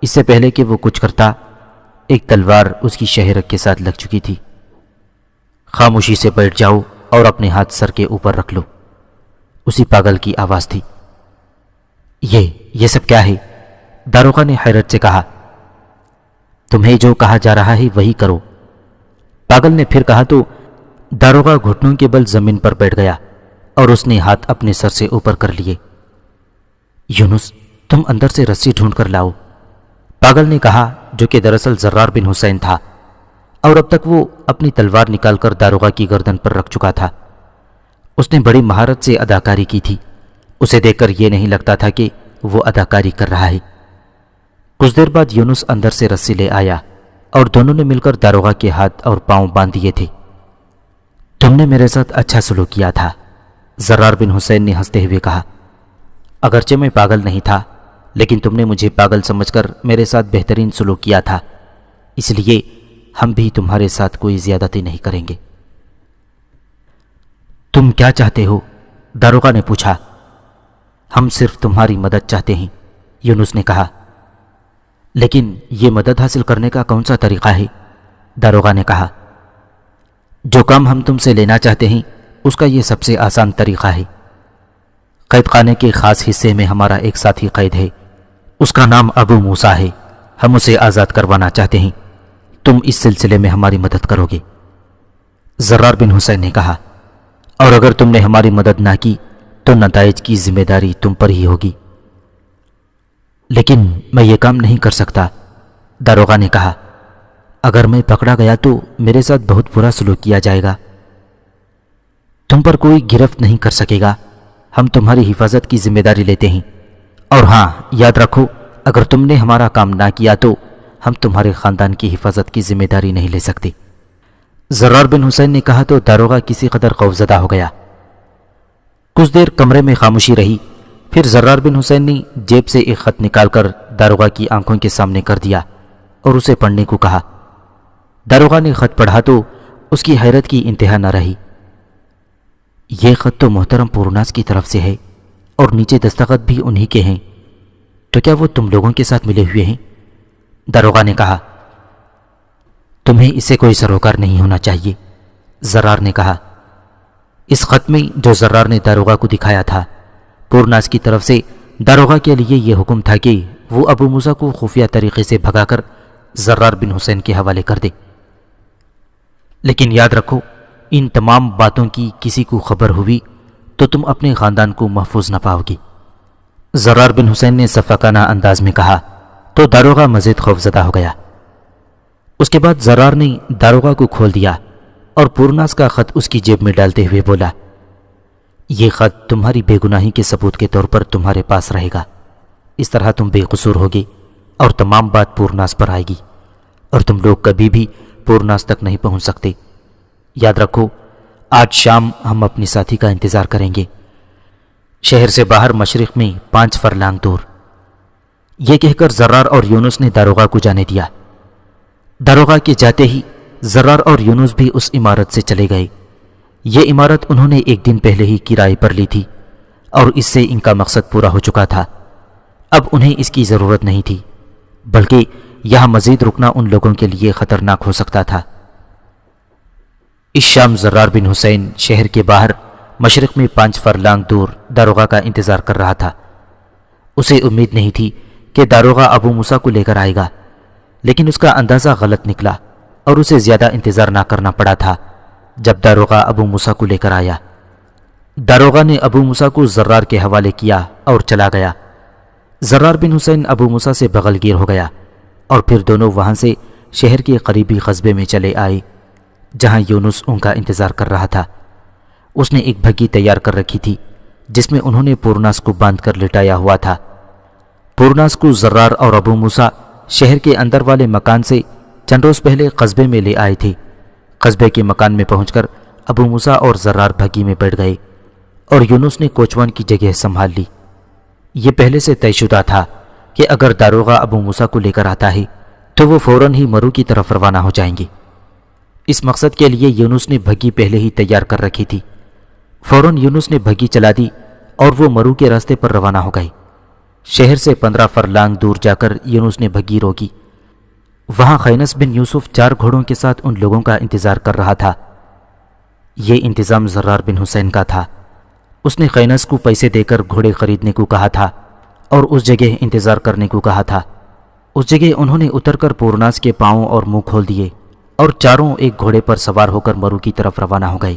Speaker 2: اس سے پہلے کہ وہ کچھ کرتا ایک تلوار اس کی شہرک کے ساتھ لگ چکی تھی. خاموشی سے بیٹھ جاؤ اور اپنے ہاتھ سر کے اوپر رکھ لو، اسی پاگل کی آواز تھی. یہ سب کیا ہے؟ داروغہ نے حیرت سے کہا۔ تمہیں جو کہا جا رہا ہے وہی کرو، پاگل نے پھر کہا تو داروغہ گھٹنوں کے بل زمین پر بیٹھ گیا اور اس نے ہاتھ اپنے سر سے اوپر کر لیے۔ یونس، تم اندر سے رسی ڈھونڈ کر لاؤ، پاگل نے کہا، جو کہ دراصل زرار بن حسین تھا اور اب تک وہ اپنی تلوار نکال کر داروغہ کی گردن پر رکھ چکا تھا۔ اس نے بڑی مہارت سے اداکاری کی تھی، اسے دیکھ کر یہ نہیں لگتا تھا کہ وہ اداکاری کر رہا ہے۔ کچھ دیر بعد یونس اندر سے رسی لے آیا اور دونوں نے مل کر داروغہ کے ہاتھ اور پاؤں باندھ دیے تھے۔ تم نے میرے ساتھ اچھا سلوک کیا تھا، زرار بن حسین نے ہنستے ہوئے کہا۔ اگرچہ میں پاگل نہیں تھا، لیکن تم نے مجھے پاگل سمجھ کر میرے ساتھ بہترین سلوک کیا تھا، اس لیے ہم بھی تمہارے ساتھ کوئی زیادتی نہیں کریں گے۔ تم کیا چاہتے ہو؟ داروغہ نے پوچھا۔ ہم صرف تمہاری مدد چاہتے ہیں، یونس نے کہا۔ لیکن یہ مدد حاصل کرنے کا کون سا طریقہ ہے؟ داروغہ نے کہا۔ جو کام ہم تم سے لینا چاہتے ہیں اس کا یہ سب سے آسان طریقہ ہے۔ قید خانے کے خاص حصے میں ہمارا ایک ساتھی قید ہے، اس کا نام ابو موسیٰ ہے، ہم اسے آزاد کروانا چاہتے ہیں، تم اس سلسلے میں ہماری مدد کرو گے؟ زرار بن حسین نے کہا، اور اگر تم نے ہماری مدد نہ کی تو نتائج کی ذمہ داری تم پر ہی ہوگی۔ لیکن میں یہ کام نہیں کر سکتا، داروغہ نے کہا۔ اگر میں پکڑا گیا تو میرے ساتھ بہت برا سلوک کیا جائے گا۔ تم پر کوئی گرفت نہیں کر سکے گا، ہم تمہاری حفاظت کی ذمہ داری لیتے ہیں، اور ہاں یاد رکھو، اگر تم نے ہمارا کام نہ کیا تو ہم تمہارے خاندان کی حفاظت کی ذمہ داری نہیں لے سکتے۔ زرار بن حسین نے کہا تو داروغہ کسی قدر خوفزدہ ہو گیا۔ کچھ دیر کمرے میں خاموشی رہی، پھر زرار بن حسین نے جیب سے ایک خط نکال کر داروغہ کی آنکھوں کے سامنے کر دیا اور اسے پڑھنے کو کہا۔ داروغہ نے خط پڑھا تو اس کی حیرت کی انتہا نہ رہی۔ یہ خط تو محترم پورناس کی طرف سے ہے اور نیچے دستخط بھی انہی کے ہیں، تو کیا وہ تم لوگوں کے ساتھ ملے ہوئے ہیں؟ داروغہ نے کہا۔ تمہیں اسے کوئی سروکار نہیں ہونا چاہیے، زرار نے کہا۔ اس خط میں جو زرار نے داروغہ کو دکھایا تھا، پورناس کی طرف سے داروغہ کے لیے یہ حکم تھا کہ وہ ابو موسیٰ کو خفیہ طریقے سے بھگا کر زرار بن حسین کے حوالے کر دے۔ لیکن یاد رکھو، ان تمام باتوں کی کسی کو خبر ہوئی تو تم اپنے خاندان کو محفوظ نہ پاؤ گی، زرار بن حسین نے شفقانہ انداز میں کہا تو داروغہ مزید خوفزدہ ہو گیا۔ اس کے بعد زرار نے داروغہ کو کھول دیا اور پورناس کا خط اس کی جیب میں ڈالتے ہوئے بولا، یہ خط تمہاری بے گناہی کے ثبوت کے طور پر تمہارے پاس رہے گا، اس طرح تم بے قصور ہوگے اور تمام بات پورناس پر آئے گی اور تم لوگ کبھی بھی پورناس تک نہیں پہنچ سکتے۔ یاد رکھو، آج شام ہم اپنی ساتھی کا انتظار کریں گے، شہر سے باہر مشرق میں 5 فرلانگ دور۔ یہ کہہ کر زرار اور یونس نے داروغہ کو جانے دیا۔ داروغہ کے جاتے ہی زرار اور یونس بھی اس عمارت سے چلے گئے۔ یہ عمارت انہوں نے ایک دن پہلے ہی کرائے پر لی تھی اور اس سے ان کا مقصد پورا ہو چکا تھا، اب انہیں اس کی ضرورت نہیں تھی، بلکہ یہاں مزید رکنا ان لوگوں کے لیے خطرناک ہو سکتا تھا۔ اس شام زرار بن حسین شہر کے باہر مشرق میں 5 فرلانگ دور داروغہ کا انتظار کر رہا تھا۔ اسے امید نہیں تھی کہ داروغہ ابو موسیٰ کو لے کر آئے گا، لیکن اس کا اندازہ غلط نکلا اور اسے زیادہ انتظار نہ کرنا پڑا تھا۔ جب داروغہ ابو موسیٰ کو لے کر آیا، داروغہ نے ابو موسیٰ کو زرار کے حوالے کیا اور چلا گیا۔ زرار بن حسین ابو موسیٰ سے بغل گیر ہو گیا اور پھر دونوں وہاں سے شہر کے قریبی قصبے میں چلے آئے جہاں یونس ان کا انتظار کر رہا تھا۔ اس نے ایک بھگی تیار کر رکھی تھی جس میں انہوں نے پورناس کو باندھ کر لٹایا ہوا تھا۔ پورناس کو زرار اور ابو موسیٰ شہر کے اندر والے مکان سے چند روز پہلے قصبے میں لے آئے تھے۔ قصبے کے مکان میں پہنچ کر ابو موسیٰ اور زرار بھگی میں بیٹھ گئے اور یونس نے کوچوان کی جگہ سنبھال لی۔ یہ پہلے سے طے شدہ تھا کہ اگر داروغہ ابو موسیٰ کو لے کر آتا ہے تو وہ فوراً ہی مرو کی طرف روانہ ہو جائیں گے۔ اس مقصد کے لیے یونس نے بھگی پہلے ہی تیار کر رکھی تھی۔ فوراً یونس نے بھگی چلا دی اور وہ مرو کے راستے پر روانہ ہو گئے۔ شہر سے 15 فرلانگ دور جا کر یونس نے بھگی روکی۔ وہاں خینس بن یوسف 4 گھوڑوں کے ساتھ ان لوگوں کا انتظار کر رہا تھا۔ یہ انتظام زرار بن حسین کا تھا۔ اس نے خینس کو پیسے دے کر گھوڑے خریدنے کو کہا تھا اور اس جگہ انتظار کرنے کو کہا تھا۔ اس جگہ انہوں نے اتر کر پورناس کے پاؤں اور منہ کھول دیے اور چاروں ایک گھوڑے پر سوار ہو کر مرو کی طرف روانہ ہو گئے۔